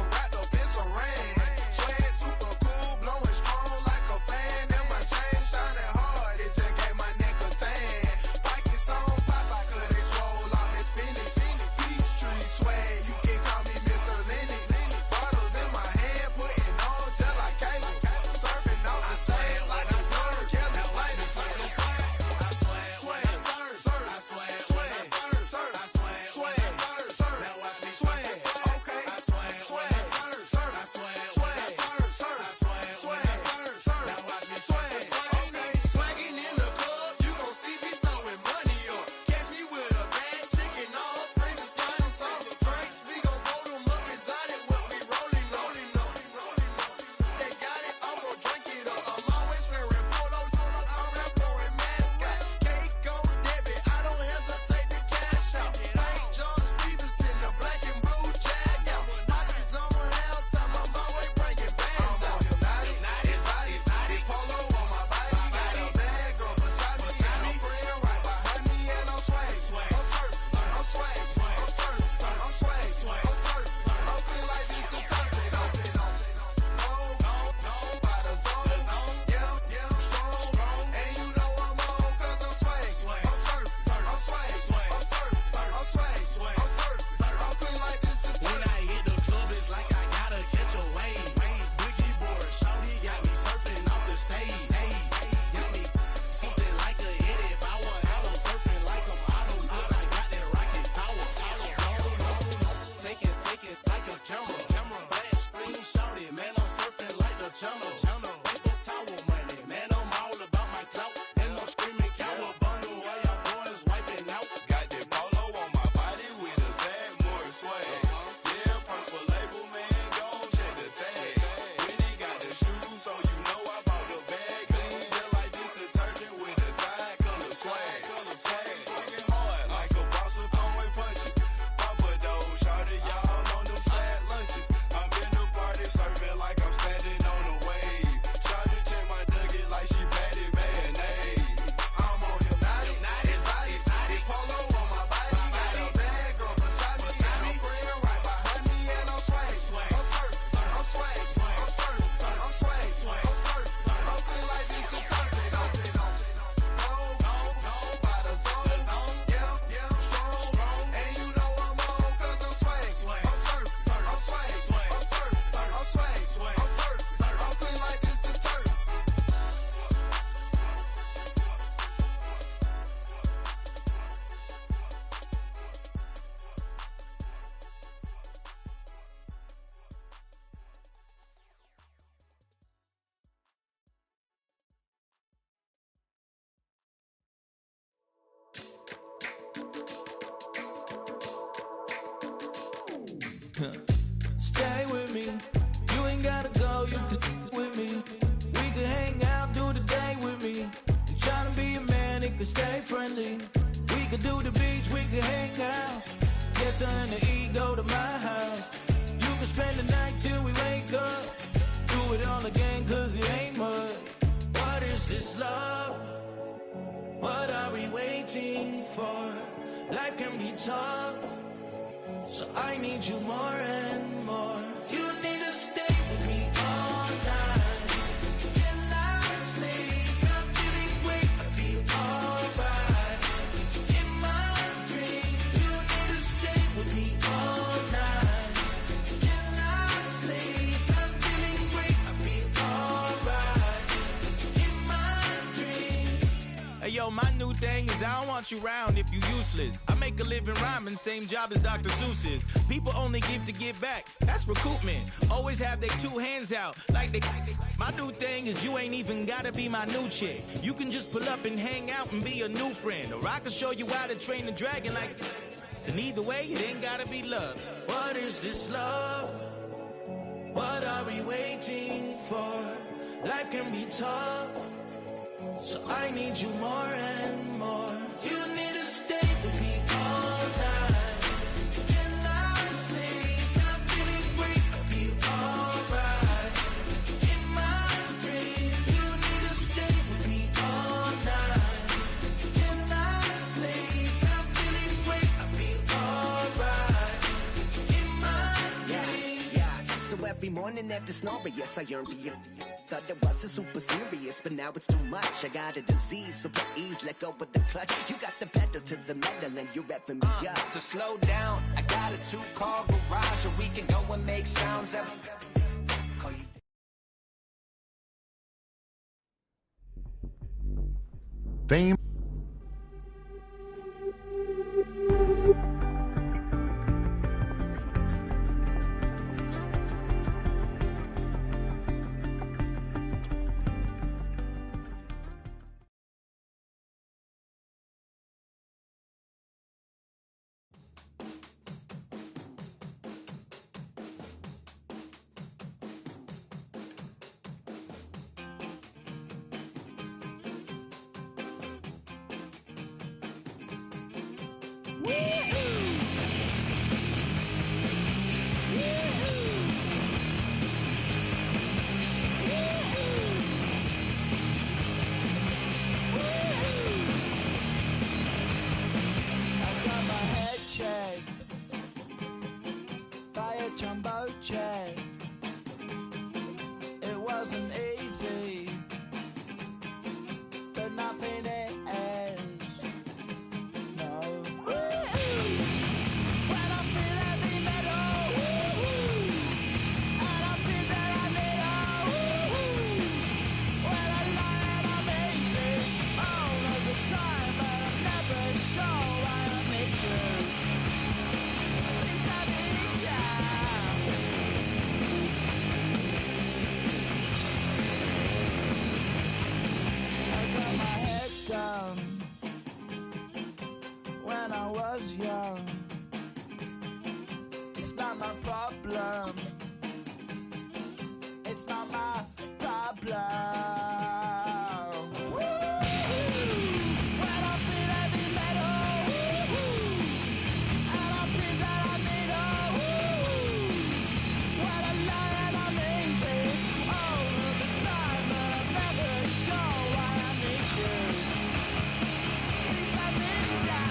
[SPEAKER 7] Stay with me. You ain't gotta go, you can with me. We could hang out, do the day with me. You tryna be a man, it could stay friendly. We could do the beach, we could hang out. Yes, her and the E go to my house. You can spend the night till we wake up. Do it all again, cause it ain't mud. What is this love? What are we waiting for? Life can be tough, so I need you more and more. You need to stay with me all night till I sleep. I'm feeling great, I'll be alright. In my dreams, you need to stay with me all night till I sleep. I'm feeling great, I'll be alright. In my dreams.
[SPEAKER 5] Hey yo, my new thing is I don't want you around if you useless. I make a living rhyming, same job as Dr. Seuss's. People only give to give back, that's recoupment. Always have their two hands out, like they. My new thing is you ain't even gotta be my new chick. You can just pull up and hang out and be a new friend. Or I can show you how to train the dragon like. And either way, it ain't gotta be love.
[SPEAKER 7] What is this love? What are we waiting for? Life can be tough, so I need you more and more. You need to stay with me all night till I sleep. I'm feeling great, I'll be alright. In my dreams, you need to stay with me all night till I sleep. I'm feeling great, I'll be alright. In my dreams.
[SPEAKER 8] Yeah. So every morning after snoring, yes, I yearn for you. Thought it wasn't super serious, but now it's too much. I got a disease, so please let go with the clutch. You got the pedal to the metal and you're revving me up.
[SPEAKER 9] So slow down, I got a 2-car garage, or we can go and make sounds that call you.
[SPEAKER 3] Fame.
[SPEAKER 7] Jumbo jet. It wasn't easy, but nothing is. No. When I feel heavy metal, and I feel that I need when I lie and I'm easy all of the time, but I'm never sure why I need you. Please I need you. When I was young, it's not my problem. It's not my problem. When I feel heavy metal, and I feel that I need when I lie and I'm easy all of the time, but I'm never sure why I need you. Please I need you.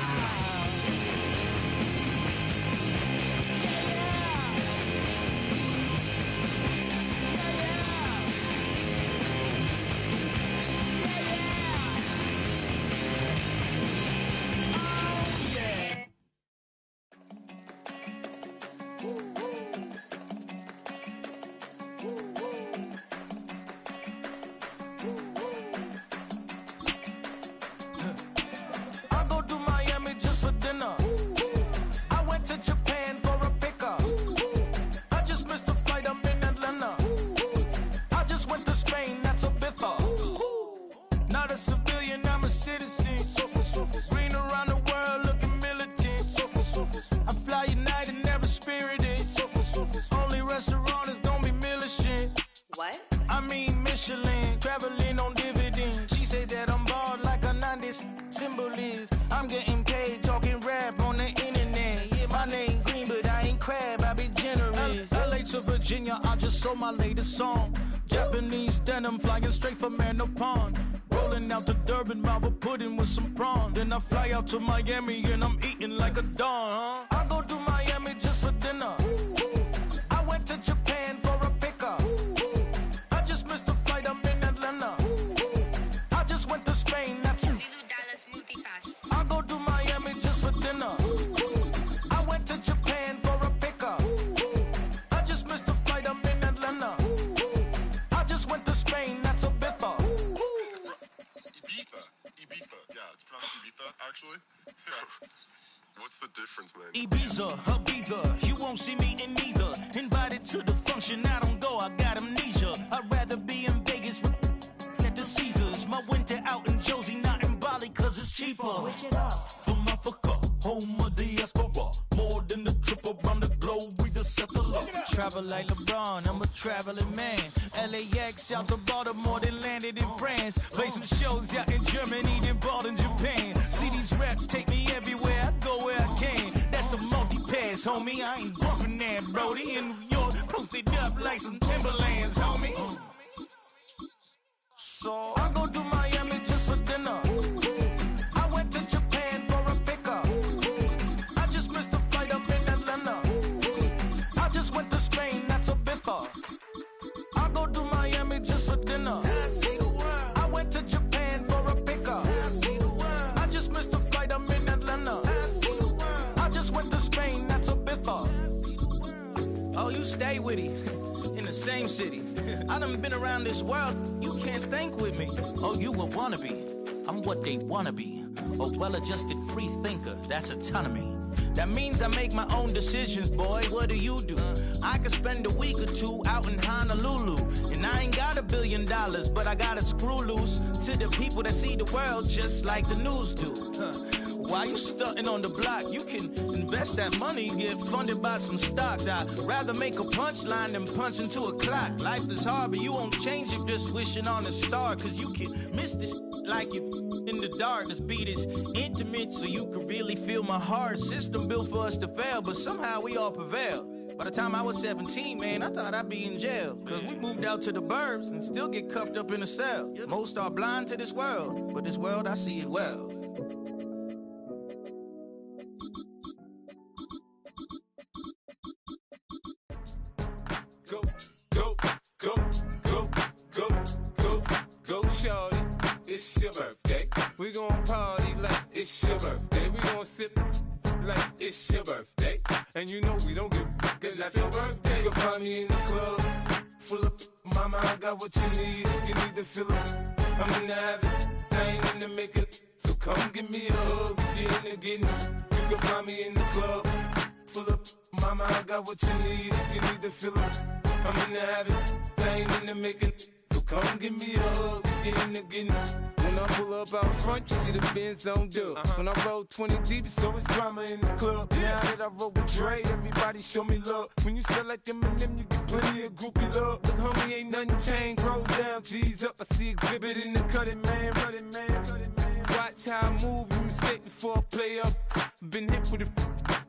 [SPEAKER 7] I go to Miami just for dinner. I went to Japan for a pickup. I just missed the flight, I'm in Atlanta. I just went to Spain, that's a bither. Not a civilian, I'm a citizen. Green around the world, looking militant. I fly United, never spirited. symbol is. I'm getting paid talking rap on the internet. Yeah, my name green, but I ain't crab, I be generous. LA to Virginia, I just sold my latest song. Japanese denim flying straight from Manapon. Rolling out to Durban, Marvel pudding with some prawn. Then I fly out to Miami and I'm eating like a don, huh? I go to Miami just for dinner. I went to Japan for a pickup. I just missed a flight, I'm in Atlanta. I just went to Spain, that's I go to Miami just for dinner. I went to Japan for a pickup. I just missed a flight, I'm in Atlanta. I just went to Spain, that's a Ibiza.
[SPEAKER 10] Ibiza, yeah, it's pronounced Ibiza, actually. What's the difference, man?
[SPEAKER 7] Ibiza, Ibiza, you won't see me in neither. Invited to the function, I don't go, I got amnesia. I'd rather be in Vegas at the Caesars. My winter out in Josie, not in Bali, cause it's cheaper. Switch it up. From Africa, home of the diaspora. More than the trip around the globe, we just set the look. Travel like LeBron, I'm a traveling man. LAX out to Baltimore, then landed in France. Play some shows out in Germany, then bought in Japan. See these raps take me everywhere, I go where I can. That's the multi-pass, homie, I ain't bumping that, Brody. In New York, posted up like some Timberlands, homie. So I go to Miami just for dinner. I went to Japan for a pickup. I just missed a flight up in Atlanta. I just went to Spain, that's a Ibiza. I go to Miami just for dinner. I went to Japan for a pickup. I just missed a flight, I'm in Atlanta. I just went to Spain, that's a Ibiza. Oh, you stay with it. In the same city. I done been around this world, you can't think with me. Oh, you a wannabe, I'm what they wanna be. A well-adjusted free thinker, that's autonomy. That means I make my own decisions, boy, what do you do? I could spend a week or two out in Honolulu. And I ain't got $1 billion, but I got a screw loose to the people that see the world just like the news do. Why you stunting on the block? You can invest that money, get funded by some stocks. I'd rather make a punchline than punch into a clock. Life is hard, but you won't change it just wishing on a star. Cause you can miss this like you in the dark. This beat is intimate, so you can really feel my heart. System built for us to fail, but somehow we all prevail. By the time I was 17, man, I thought I'd be in jail. Cause we moved out to the burbs and still get cuffed up in a cell. Most are blind to this world, but this world, I see it well.
[SPEAKER 11] Go, go, go, go, go, go, go, shorty. It's your birthday. We gon' party like it's your birthday. We gon' sip like it's your birthday. And you know we don't give cause that's your birthday. You'll find me in the club, full of mama, I got what you need. If you need to fill up, I'm in the habit, I ain't in the makeup. So come give me a hug, get in the getting. You can find me in the club, full of mama, I got what you need. If you need to fill up, I'm in the habit, I ain't in the making. So come give me a hug, get in the getting. When I pull up out front, you see the Benz on dub. When I roll 20 deep, it's always drama in the club. Now that I roll with Dre, everybody show me love. When you sell like Eminem, you get plenty of groupie love. Look, homie, ain't nothing changed. Rolls down, G's up. I see exhibit in the cutting, man. Running, man. Watch how I move, you mistake before I play up. Been hit with it,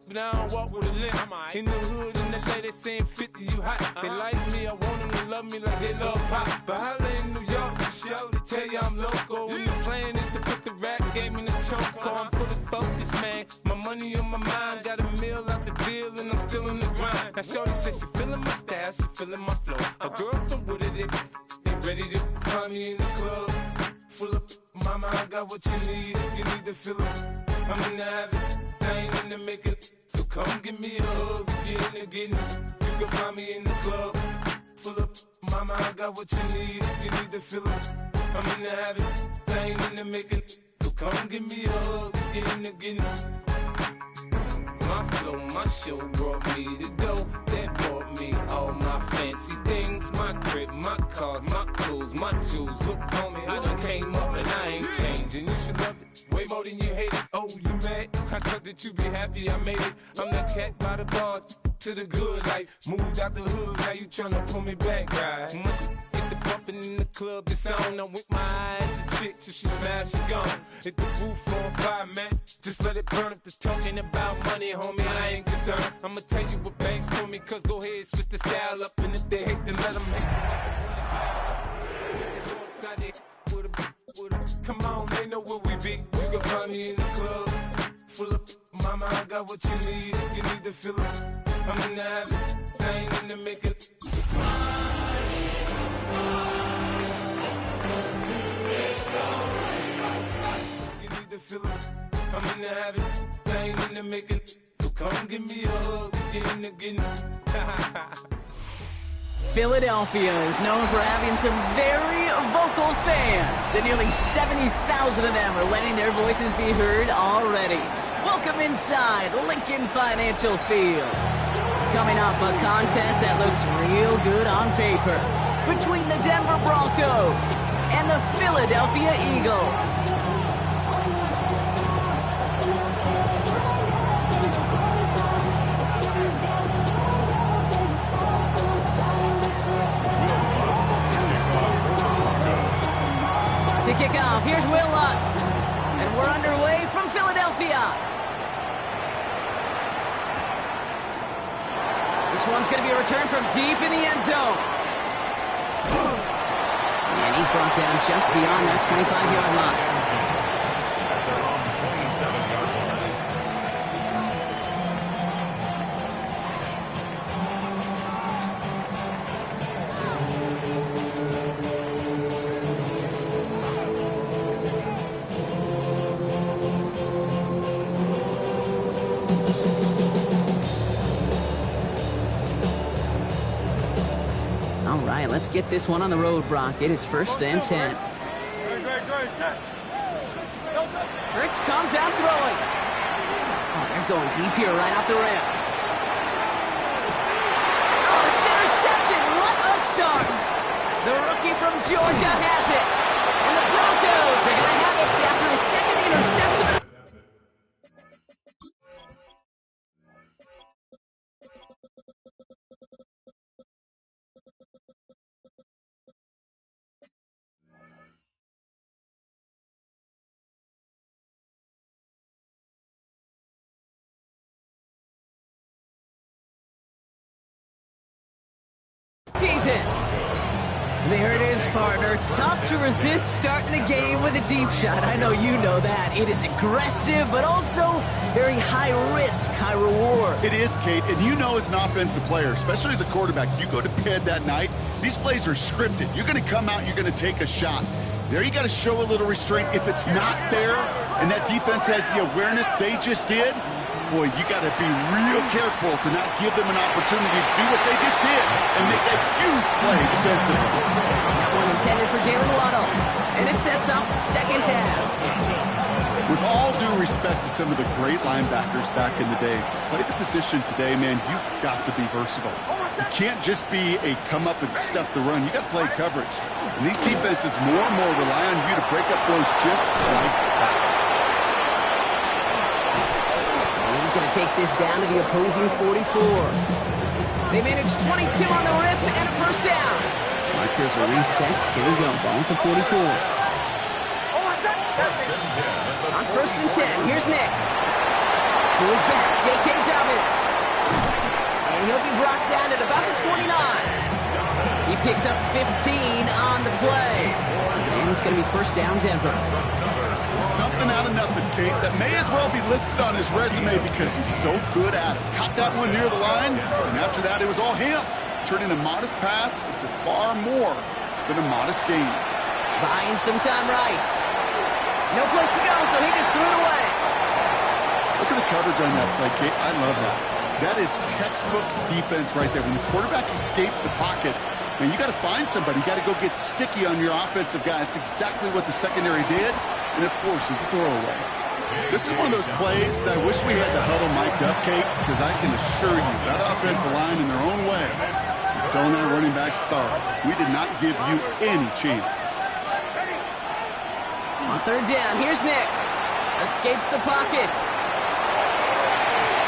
[SPEAKER 11] but I don't walk with a limp. In the hood, in the LA, they saying 50, you hot. They like me, I want them to love me like they love pop. But holla in New York, show to tell you I'm local. And the plan is to put the rap game in the choke. I'm fully focused, man. My money on my mind, got a meal out the deal, and I'm still in the grind. Now shorty says she feeling my style, she feeling my flow. A girl from Wooded, they ready to find me in the club. Full of mama, I got what you need. If you need to fill up, I'm in the habit, I ain't in the makeup. So come give me a hug, get in the getting. You can find me in the club. Full of mama, I got what you need. If you need to fill up, I'm in the habit, I ain't in the making. So come give me a hug, get in the getting. My flow, my show brought me to go. That brought me all my fancy things. My crib, my cars, my clothes, my shoes. Look, homie, I done came up and I ain't changing. You should love it way more than you hate it. Oh, you mad? I thought that you be happy I made it. I'm the cat by the bar to the good life. Moved out the hood, now you tryna pull me back, right? Get the bumpin' in the club, it's on. I'm with my eyes to chicks, if she smash, she gone. Hit the roof on fire, man. Just let it burn. If they're talking about money, homie, I ain't concerned. I'ma tell you what banks told me, cause go ahead, switch the style up. And if they hate, then let them hate. Come on, they know where we be. You can find me in the club, full of mama, I got what you need. If you need to fill it, I'm in the habit, I ain't in the make it. You need to fill it, I'm in the habit, I ain't in the make it. So come give me a hug, get in the getting.
[SPEAKER 12] Philadelphia is known for having some very vocal fans, and nearly 70,000 of them are letting their voices be heard already. Welcome inside Lincoln Financial Field. Coming up, a contest that looks real good on paper between the Denver Broncos and the Philadelphia Eagles. To kick off, here's Will Lutz, and we're underway from Philadelphia. This one's going to be a return from deep in the end zone. And he's brought down just beyond that 25-yard line.
[SPEAKER 3] At their own 27-yard line.
[SPEAKER 12] Let's get this one on the road, Brock. It is 1st and 10. Fritz comes out throwing. Oh, they're going deep here right off the rim. Oh, it's intercepted. What a start. The rookie from Georgia has it. And the Broncos are going to have it after the second interception. Season. There it is, partner. Tough to resist starting the game with a deep shot. I know you know that. It is aggressive, but also very high risk, high reward.
[SPEAKER 13] It is, Kate, and you know as an offensive player, especially as a quarterback, you go to bed that night, these plays are scripted. You're going to come out, you're going to take a shot. There you got to show a little restraint. If it's not there, and that defense has the awareness they just did, boy, you got to be real careful to not give them an opportunity to do what they just did and make that huge play defensively.
[SPEAKER 12] That one intended for Jalen Waddle, and it sets up 2nd down.
[SPEAKER 13] With all due respect to some of the great linebackers back in the day, to play the position today, man, you've got to be versatile. You can't just be a come up and stuff the run. You got to play coverage. And these defenses more and more rely on you to break up throws just like that.
[SPEAKER 12] Going to take this down to the opposing 44. They managed 22 on the rip and a 1st down. Markers are reset. Here we go. Ball at the 44. On 1st and 10, here's Nix. To his back, J.K. Dobbins. And he'll be brought down at about the 29. He picks up 15 on the play. And it's going to be 1st down, Denver.
[SPEAKER 13] Something out of nothing, Kate, that may as well be listed on his resume because he's so good at it. Caught that one near the line, and after that, it was all him. Turning a modest pass into far more than a modest gain.
[SPEAKER 12] Buying some time right. No place to go, so he just threw it away.
[SPEAKER 13] Look at the coverage on that play, Kate. I love that. That is textbook defense right there. When the quarterback escapes the pocket, man, you got to find somebody. You got to go get sticky on your offensive guy. That's exactly what the secondary did. And it forces the throwaway. This is one of those plays that I wish we had the huddle mic'd up, Kate, because I can assure you that offensive line in their own way is telling that running back, sorry, we did not give you any chance.
[SPEAKER 12] On 3rd down, here's Nix. Escapes the pocket.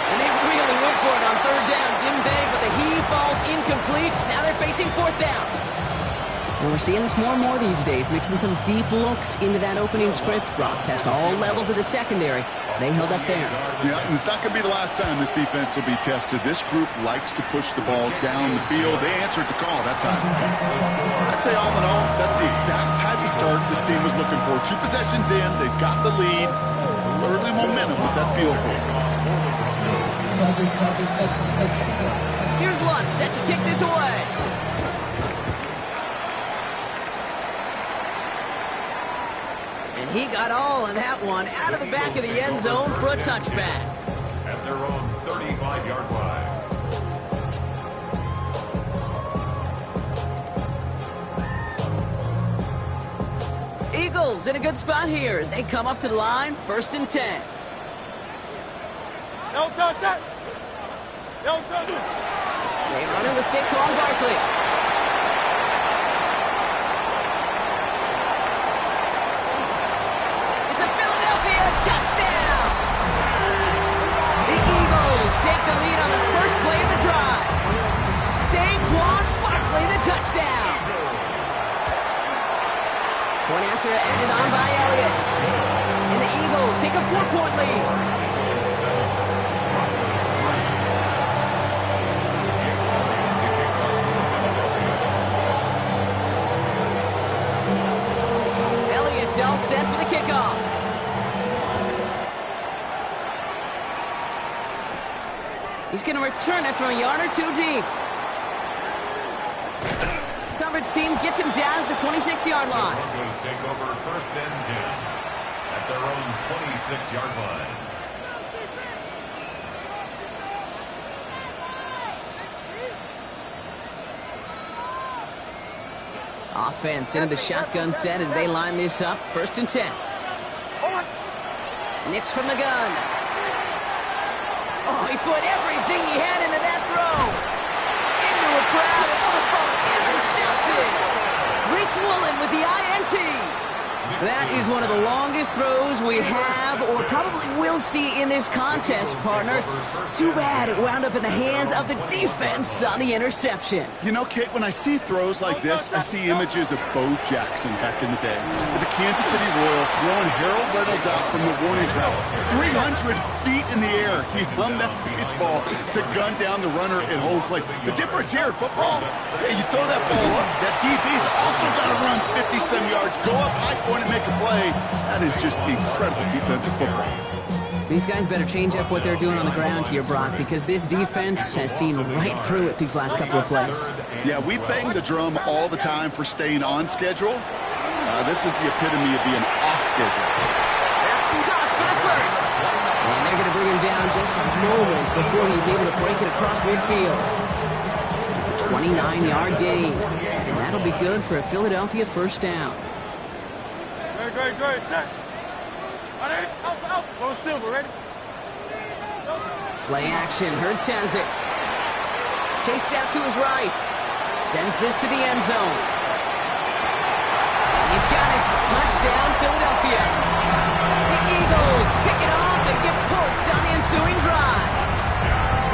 [SPEAKER 12] And they really went for it on third down, didn't they? But the heave falls incomplete. Now they're facing fourth down. And we're seeing this more and more these days, mixing some deep looks into that opening script. Brock test all levels of the secondary. They held up there.
[SPEAKER 13] Yeah, and it's not going to be the last time this defense will be tested. This group likes to push the ball down the field. They answered the call that time. I'd say all in all, that's the exact type of start this team was looking for. 2 possessions in, they've got the lead. Early momentum with that field goal.
[SPEAKER 12] Here's Lutz, set to kick this away. And he got all of that one out of the back of the end zone for a touchback.
[SPEAKER 3] At their own 35-yard line.
[SPEAKER 12] Eagles in a good spot here as they come up to the line, 1st and 10.
[SPEAKER 2] Don't touch it! Don't touch it!
[SPEAKER 12] They run it with Saquon Barkley. It's a Philadelphia touchdown! The Eagles take the lead on the first play of the drive. Saquon Barkley, the touchdown. Point after added on by Elliott. And the Eagles take a 4-point lead. All set for the kickoff. He's going to return it from a yard or 2 deep. Coverage team gets him down at the 26-yard line.
[SPEAKER 3] Broncos take over 1st and 10 at their own 26-yard line.
[SPEAKER 12] Offense into the shotgun set as they line this up. 1st and 10. Nix from the gun. Oh, he put everything he had into that throw. Into a crowd. Oh, intercepted. Rick Woolen with the INT. That is one of the longest throws we have or probably will see in this contest, partner. It's too bad it wound up in the hands of the defense on the interception.
[SPEAKER 13] You know, Kate, when I see throws like this, I see images of Bo Jackson back in the day. As a Kansas City Royal throwing Harold Reynolds out from the warning track. 300 feet in the air. He hummed that baseball to gun down the runner at home plate. The difference here in football, you throw that ball up, that DB's also got to run 50-some yards, go up high point and make a play. That is just incredible defensive football.
[SPEAKER 12] These guys better change up what they're doing on the ground here, Brock, because this defense has seen right through it these last couple of plays.
[SPEAKER 13] Yeah, we bang the drum all the time for staying on schedule. This is the epitome of being off schedule.
[SPEAKER 12] That's caught for the first. And they're going to bring him down just a moment before he's able to break it across midfield. It's a 29-yard gain, and that'll be good for a Philadelphia 1st down.
[SPEAKER 2] Great. Set. Out. Go silver, ready?
[SPEAKER 12] Play action. Hurts has it. Chased out to his right. Sends this to the end zone. He's got it. Touchdown, Philadelphia. The Eagles pick it off and get points on the ensuing drive.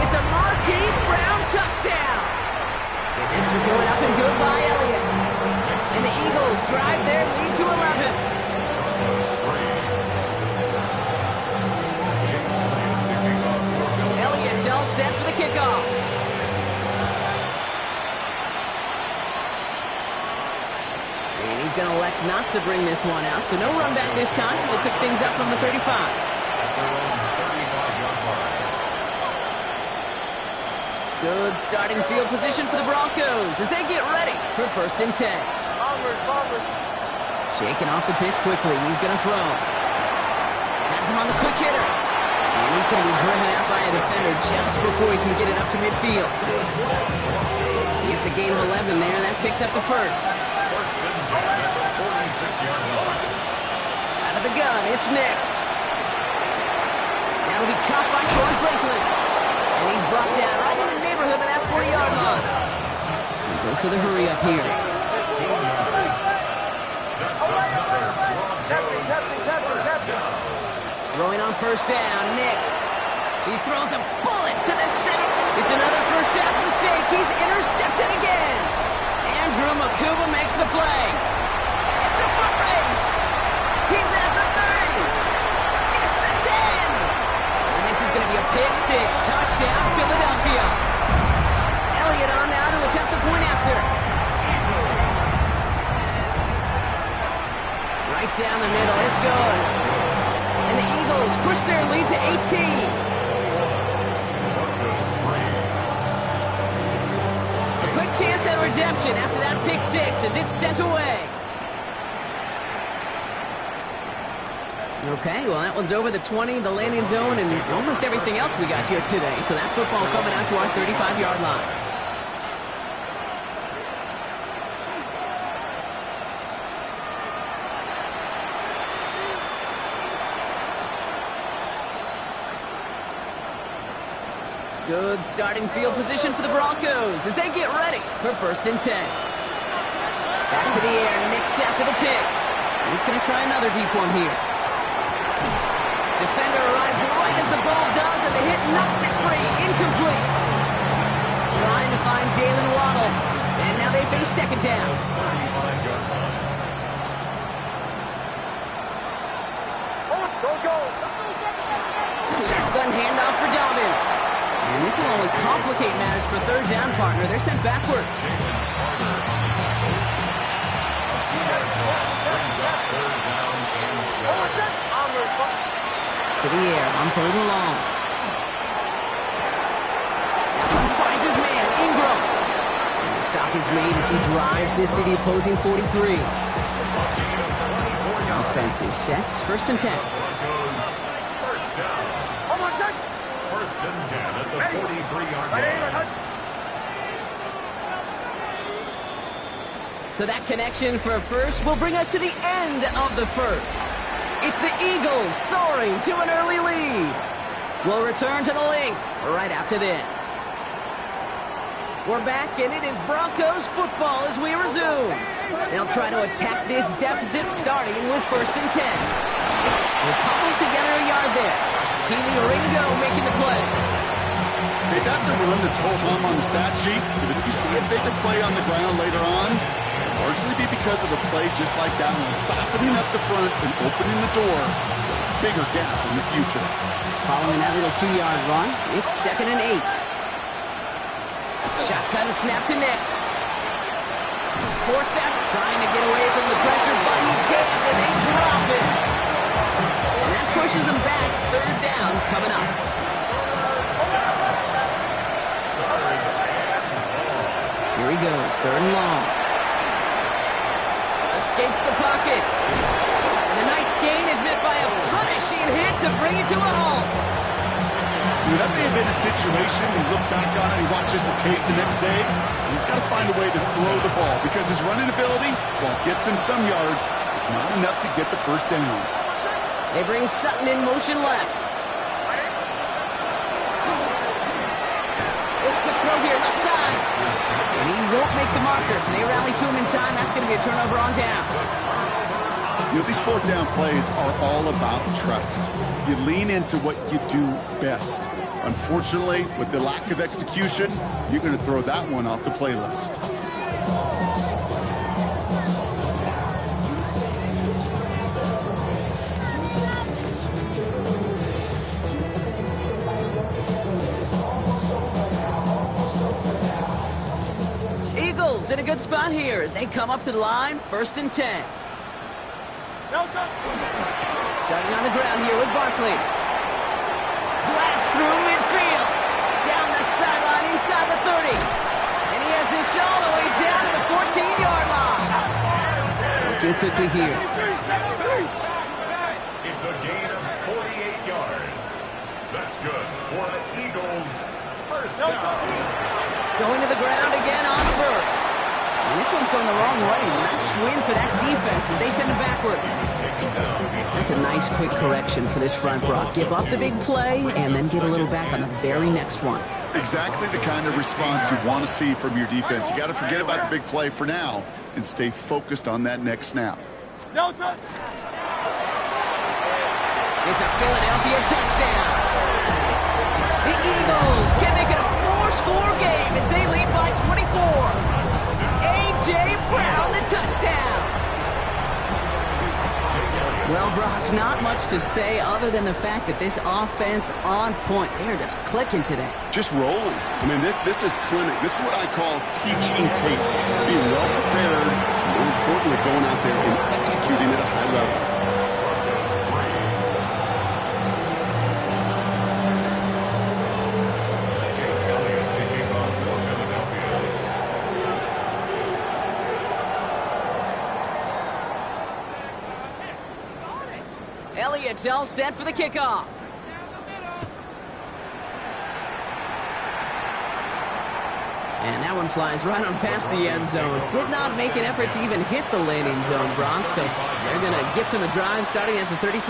[SPEAKER 12] It's a Marquise Brown touchdown. Extra point up and good by Elliott. And the Eagles drive their lead to 11. Elliott's all set for the kickoff. And he's going to elect not to bring this one out, so no run back this time. We'll pick things up from the 35. Good starting field position for the Broncos as they get ready for 1st and 10.
[SPEAKER 2] Bombers.
[SPEAKER 12] Shaking off the pick quickly. He's going to throw. Has him on the quick hitter. And he's going to be driven out by a defender just before he can get it up to midfield. It's a gain of 11 there. That picks up the first. Out of the gun, it's Nix. That'll be caught by Troy Franklin. And he's brought down right in the neighborhood of that 40-yard line. And goes to the hurry up here. Throwing on first down, Nix. He throws a bullet to the center. It's another first half mistake. He's intercepted again. Andrew Makuba makes the play. It's a foot race. He's at the 30. Gets the 10. And this is going to be a pick six. Touchdown, Philadelphia. Elliott on now to attempt a point after. Right down the middle. It's good. And the Eagles push their lead to 18. Chance at redemption after that pick six as it's sent away. Okay, well, that one's over the 20, the landing zone, and almost everything else we got here today. So that football coming out to our 35-yard line. Good starting field position for the Broncos as they get ready for 1st and 10. Back to the air, Nix after the pick. He's going to try another deep one here. Defender arrives right as the ball does, and the hit knocks it free. Incomplete. Trying to find Jalen Waddle, and now they face second down. Shotgun handoff for Dobbins. And this will only complicate matters for third down, partner. They're sent backwards. To the air on 3rd and long. That one finds his man, Ingram. And the stop is made as he drives this to the opposing 43. Offense is set. 1st and 10.
[SPEAKER 3] First down. 1st and 10 at the 43-yard line.
[SPEAKER 12] So that connection for a first will bring us to the end of the first. It's the Eagles soaring to an early lead. We'll return to the link right after this. We're back, and it is Broncos football as we resume. They'll try to attack this deficit starting with 1st and 10. We'll cobble together a yard there. Keely Ringo making the play.
[SPEAKER 13] Hey, that's a run that's ho-hum on the stat sheet, but if you see a bigger play on the ground later on, it'll largely be because of a play just like that one, softening up the front and opening the door for a bigger gap in the future.
[SPEAKER 12] Following that little 2-yard run, it's 2nd and 8. Shotgun snap to Nix. Force that, trying to get away from the pressure, but he can't, and they drop it. And that pushes them back. 3rd down coming up. Here he goes, 3rd and long. Escapes the pocket. And the nice gain is met by a punishing hit to bring it to a halt.
[SPEAKER 13] That may have been a situation, you look back on it, he watches the tape the next day, he's got to find a way to throw the ball because his running ability, while it gets him some yards, is not enough to get the 1st down.
[SPEAKER 12] They bring Sutton in motion left. Oh, quick throw here, left side. And he won't make the markers. And they rally to him in time. That's going to be a turnover on downs.
[SPEAKER 13] You know, these 4th down plays are all about trust. You lean into what you do best. Unfortunately, with the lack of execution, you're going to throw that one off the playlist.
[SPEAKER 12] Eagles in a good spot here as they come up to the line. 1st and 10. Starting on the ground here with Barkley. Blast through midfield. Down the sideline inside the 30. And he has this all the way down to the 14-yard line. Looking quickly here.
[SPEAKER 3] It's a gain of 48 yards. That's good for the Eagles. 1st down.
[SPEAKER 12] Going to the ground again on 1st. And this one's going the wrong way. Nice win for that defense as they send it backwards. That's a nice quick correction for this front, Brock. Give up the big play and then get a little back on the very next one.
[SPEAKER 13] Exactly the kind of response you want to see from your defense. You got to forget about the big play for now and stay focused on that next snap.
[SPEAKER 12] It's a Philadelphia touchdown. The Eagles can make it a 4-score game as they lead by 24. A.J. Brown, the touchdown. Well, Brock, not much to say other than the fact that this offense on point. They're just clicking today.
[SPEAKER 13] Just rolling. I mean, this is clinic. This is what I call teaching tape. Being well prepared, and more importantly, going out there and executing at a high level.
[SPEAKER 12] Elliott's all set for the kickoff. And that one flies right on past the end zone. Did not make an effort to even hit the landing zone, Brock, so they're going to gift him a drive starting at the 35.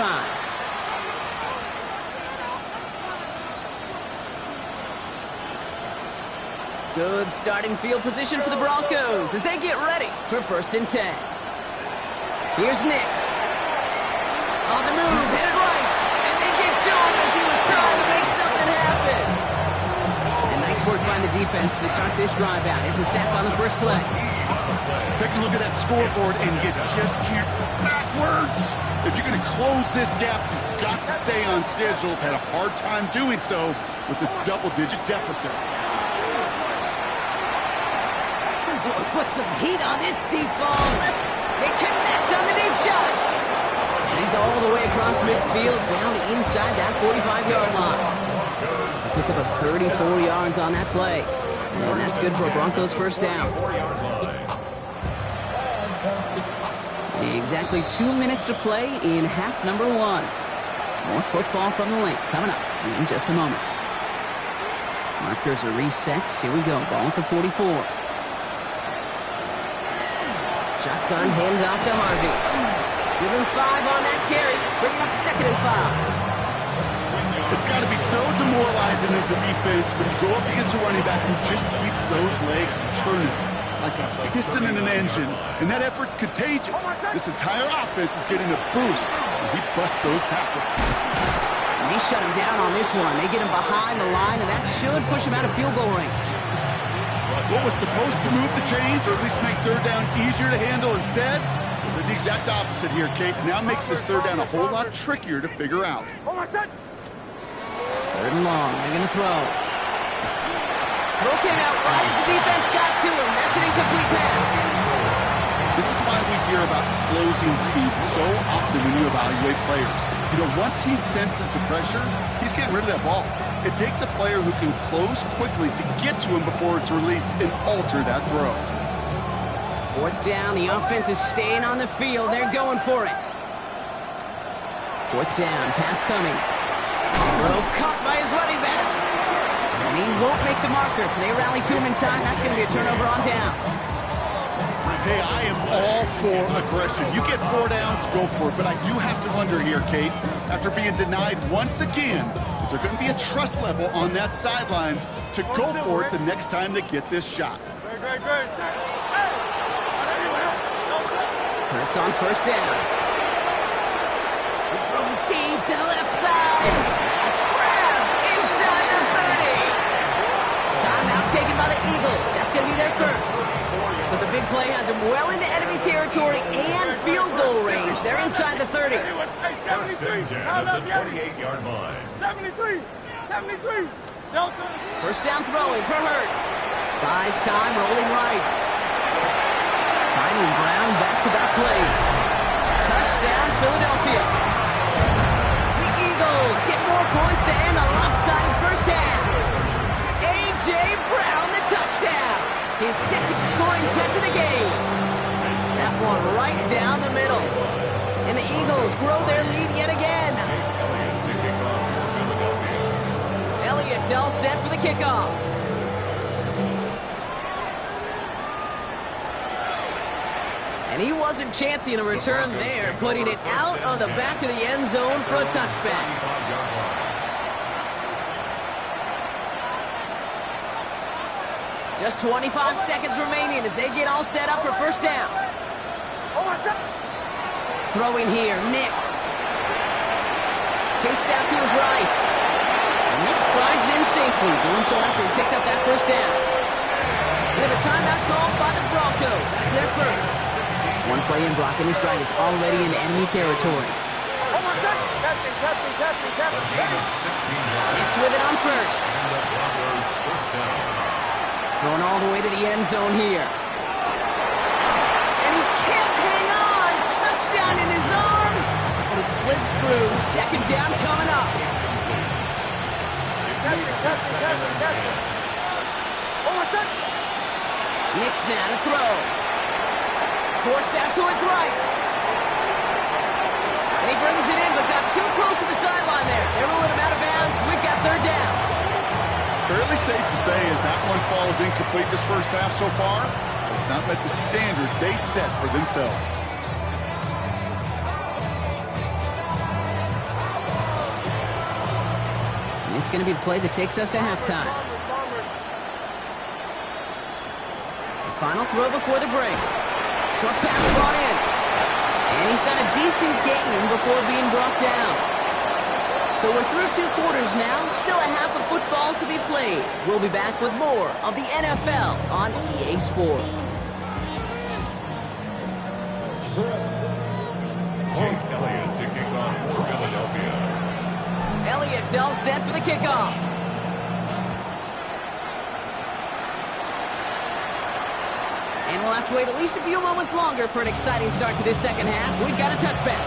[SPEAKER 12] Good starting field position for the Broncos as they get ready for 1st and 10. Here's Nix. On the move, hit it right, and they get to him as he was trying to make something happen. And nice work by the defense to start this drive out. It's a sack on the first play.
[SPEAKER 13] Take a look at that scoreboard, and you just can't backwards. If you're going to close this gap, you've got to stay on schedule. Had a hard time doing so with a double-digit deficit.
[SPEAKER 12] Put some heat on this deep ball. They connect on the deep shot. And he's all the way across midfield, down inside that 45-yard line. Pick up a 34 yards on that play. And that's good for a Broncos first down. Exactly 2 minutes to play in half number 1. More football from the link coming up in just a moment. Markers are reset. Here we go. Ball at the 44. Shotgun handoff to Harvey. Give him 5 on that carry. Bringing up 2nd and 5.
[SPEAKER 13] It's got to be so demoralizing as a defense when you go up against a running back who just keeps those legs churning like a piston in an engine. And that effort's contagious. This entire offense is getting a boost. And he busts those tackles.
[SPEAKER 12] And they shut him down on this one. They get him behind the line, and that should push him out of field goal range.
[SPEAKER 13] What was supposed to move the chains, or at least make 3rd down easier to handle instead, did the exact opposite here, Kate. Now makes this 3rd down a whole lot trickier to figure out.
[SPEAKER 12] 3rd and long. They're going to throw. Throw came out right as the defense got to him. That's an incomplete pass.
[SPEAKER 13] This is why we hear about closing speed so often when you evaluate players. You know, once he senses the pressure, he's getting rid of that ball. It takes a player who can close quickly to get to him before it's released and alter that throw.
[SPEAKER 12] 4th down, the offense is staying on the field. They're going for it. 4th down, pass coming. Throw caught by his running back. And he won't make the markers. They rally to him in time. That's going to be a turnover on downs.
[SPEAKER 13] Hey, I am all for aggression. You get 4 downs, go for it. But I do have to wonder here, Kate, after being denied once again, is there going to be a trust level on that sidelines to go for it the next time they get this shot?
[SPEAKER 12] It's on 1st down. He's throwing deep to the left side. It's grabbed inside the 30. Timeout taken by the Eagles. That's going to be their first. So the big play has him well into enemy territory and field goal range. They're inside the 30.
[SPEAKER 3] 1st and 10 at the 28-yard line.
[SPEAKER 2] 73.
[SPEAKER 12] 1st down throwing for Hurts. Buys time, rolling right. Finding Brown back-to-back plays. Touchdown, Philadelphia. The Eagles get more points to end a lopsided first half. A.J. Brown, the touchdown. His 2nd scoring catch of the game. That one right down the middle. And the Eagles grow their lead yet again. Elliott's all set for the kickoff. And he wasn't chancing a return there, putting it out of the back of the end zone for a touchback. Just 25 seconds remaining as they get all set up for 1st down. Throwing here, Nix. chased out to his right. And Nick slides in safely, doing so after he picked up that first down. We have a timeout called by the Broncos. That's their first. One play in, blocking this drive is already in enemy territory. Nick's with it on first. Going all the way to the end zone here. And he can't hang on. Touchdown in his arms. But it slips through. Second down coming up. Nick's now to throw. Forced out to his right. And he brings it in, but got too close to the sideline there. They rule him out of bounds. We've got third down.
[SPEAKER 13] Fairly safe to say as that one falls incomplete this first half so far, it's not met the standard they set for themselves.
[SPEAKER 12] This is going to be the play that takes us to halftime. The final throw before the break. Short pass brought in. And he's got a decent gain before being brought down. So we're through 2 quarters now. Still a half of football to be played. We'll be back with more of the NFL on EA Sports.
[SPEAKER 3] Jake Elliott to kick off for Philadelphia.
[SPEAKER 12] Elliott's all set for the kickoff. And we'll have to wait at least a few moments longer for an exciting start to this second half. We've got a touchback.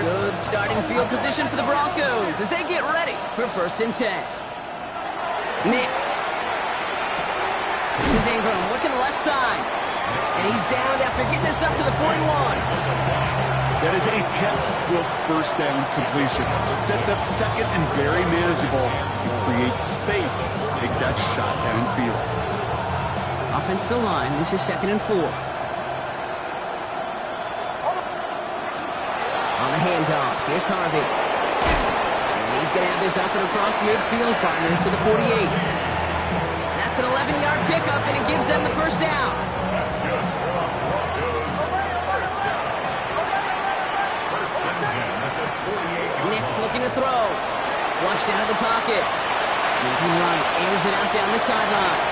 [SPEAKER 12] Good starting field position for the Broncos as they get ready for 1st and 10. Nix. This is Ingram working the left side. And he's down after getting this up to the 41.
[SPEAKER 13] That is a textbook first down completion. Sets up second and very manageable. It creates space to take that shot downfield.
[SPEAKER 12] Offensive line, this is 2nd and 4. On the handoff, here's Harvey. And he's going to have this up and across midfield, partner to the 48. That's an 11-yard pickup, and it gives them the first down.
[SPEAKER 3] That's good. Broncos, first down. 1st and 10 at the 48.
[SPEAKER 12] Nick's looking to throw. Flushed out of the pocket. Moving right, airs it out down the sideline.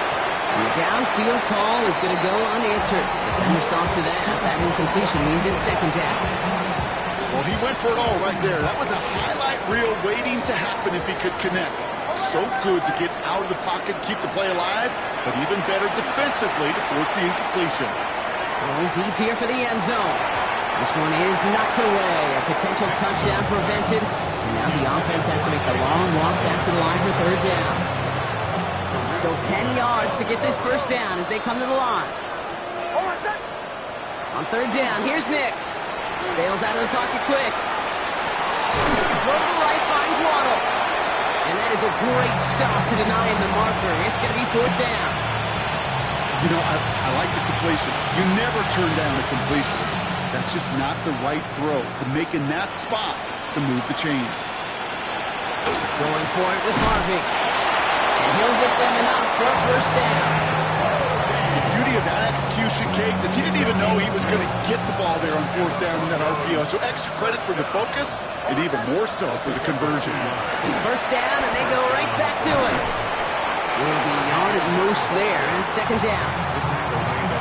[SPEAKER 12] And the downfield call is going to go unanswered. Defender saw to that. That incompletion means it's 2nd down.
[SPEAKER 13] Well, he went for it all right there. That was a highlight reel waiting to happen if he could connect. So good to get out of the pocket, keep the play alive, but even better defensively to force the incompletion.
[SPEAKER 12] Going deep here for the end zone. This one is knocked away. A potential touchdown prevented. And now the offense has to make the long walk back to the line for 3rd down. Still 10 yards to get this first down as they come to the line. On 3rd down, here's Nix. Bails out of the pocket quick. Throw to the right, finds Waddle. And that is a great stop to deny him the marker. It's going to be 4th down.
[SPEAKER 13] You know, I like the completion. You never turn down a completion. That's just not the right throw to make in that spot to move the chains.
[SPEAKER 12] Going for it with Harvey. And he'll get them enough for a first down.
[SPEAKER 13] The beauty of that execution, Kate, is he didn't even know he was going to get the ball there on 4th down in that RPO. So extra credit for the focus and even more so for the conversion.
[SPEAKER 12] First down, and they go right back to it. Will be a yard at most there, and it's 2nd down.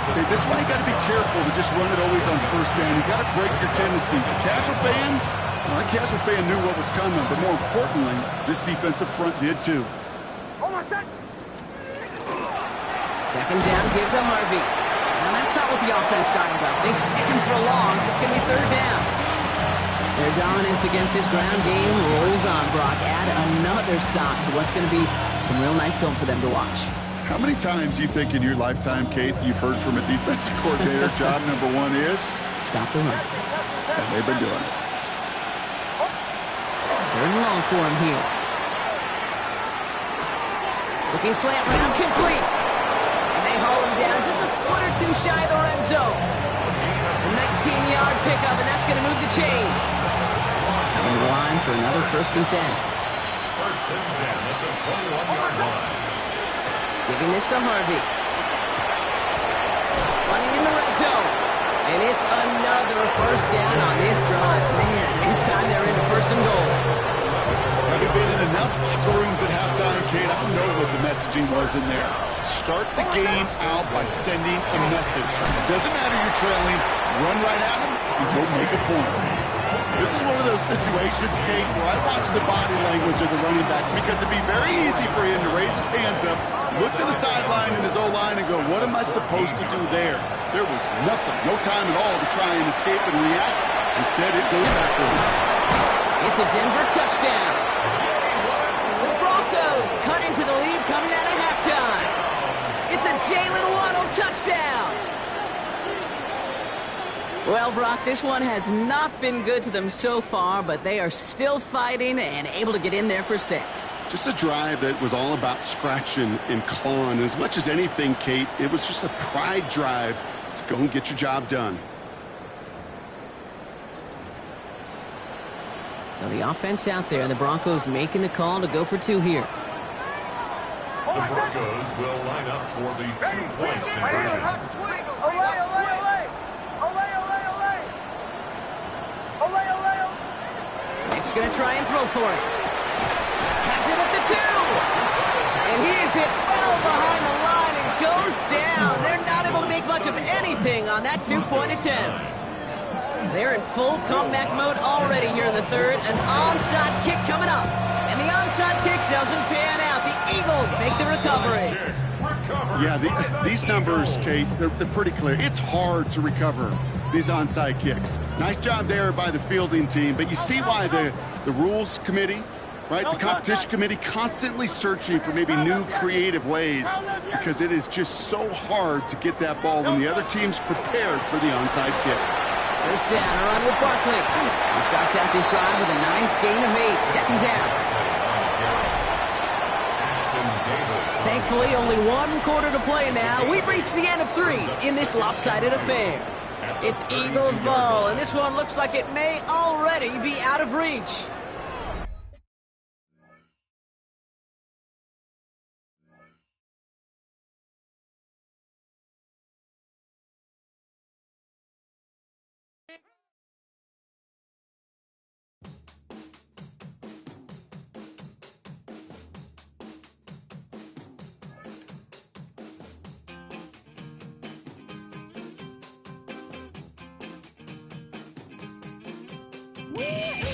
[SPEAKER 13] Okay, this one you got to be careful to just run it always on 1st down. You got to break your tendencies. The casual fan, well, that casual fan knew what was coming, but more importantly, this defensive front did too.
[SPEAKER 12] 2nd down, give to Harvey. Now that's not what the offense started about. They stick him for a loss. It's going to be 3rd down. Their dominance against this ground game rolls on, Brock. Add another stop to what's going to be some real nice film for them to watch.
[SPEAKER 13] How many times do you think in your lifetime, Kate, you've heard from a defensive coordinator, job number 1 is?
[SPEAKER 12] Stop the run.
[SPEAKER 13] And they've been doing it.
[SPEAKER 12] 3rd and long for him here. Looking slant round, complete. And they haul him down just a foot or 2 shy of the red zone. A 19-yard pickup, and that's going to move the chains. Coming to the line for another 1st and 10.
[SPEAKER 3] 1st and 10 at the 21-yard line.
[SPEAKER 12] Giving this to Harvey. Running in the red zone. And it's another first down on this drive. Man, this time they're into first and goal.
[SPEAKER 13] Having been in enough locker rooms at halftime, Kate, I know what the messaging was in there. Start the game out by sending a message. It doesn't matter you're trailing. Run right at them and go make a point. This is one of those situations, Kate, where I watch the body language of the running back because it'd be very easy for him to raise his hands up, look to the sideline in his O-line and go, what am I supposed to do there? There was nothing, no time at all to try and escape and react. Instead, it goes backwards.
[SPEAKER 12] It's a Denver touchdown. The Broncos cut into the lead coming out of halftime. It's a Jalen Waddle touchdown. Well, Brock, this one has not been good to them so far, but they are still fighting and able to get in there for 6.
[SPEAKER 13] Just a drive that was all about scratching and clawing. As much as anything, Kate, it was just a pride drive to go and get your job done.
[SPEAKER 12] So the offense out there, the Broncos making the call to go for 2 here.
[SPEAKER 3] The Broncos will line up for the 2-point conversion.
[SPEAKER 12] Nick's going to try and throw for it. Has it at the 2. And he is hit well behind the line and goes down. They're not able to make much of anything on that 2-point attempt. They're in full comeback mode already here in the third. An onside kick coming up. And the onside kick doesn't pan out. The Eagles make the recovery.
[SPEAKER 13] Yeah, these numbers, Kate, they're pretty clear. It's hard to recover these onside kicks. Nice job there by the fielding team, but you see why the rules committee, right, the competition committee constantly searching for maybe new creative ways because it is just so hard to get that ball when the other team's prepared for the onside kick.
[SPEAKER 12] First down, a run with Barkley. He starts out this drive with a nice gain of 8. Second down. Thankfully, only 1 quarter to play now. We've reached the end of 3 in this lopsided affair. It's Eagles ball, and this one looks like it may already be out of reach.
[SPEAKER 6] Woo!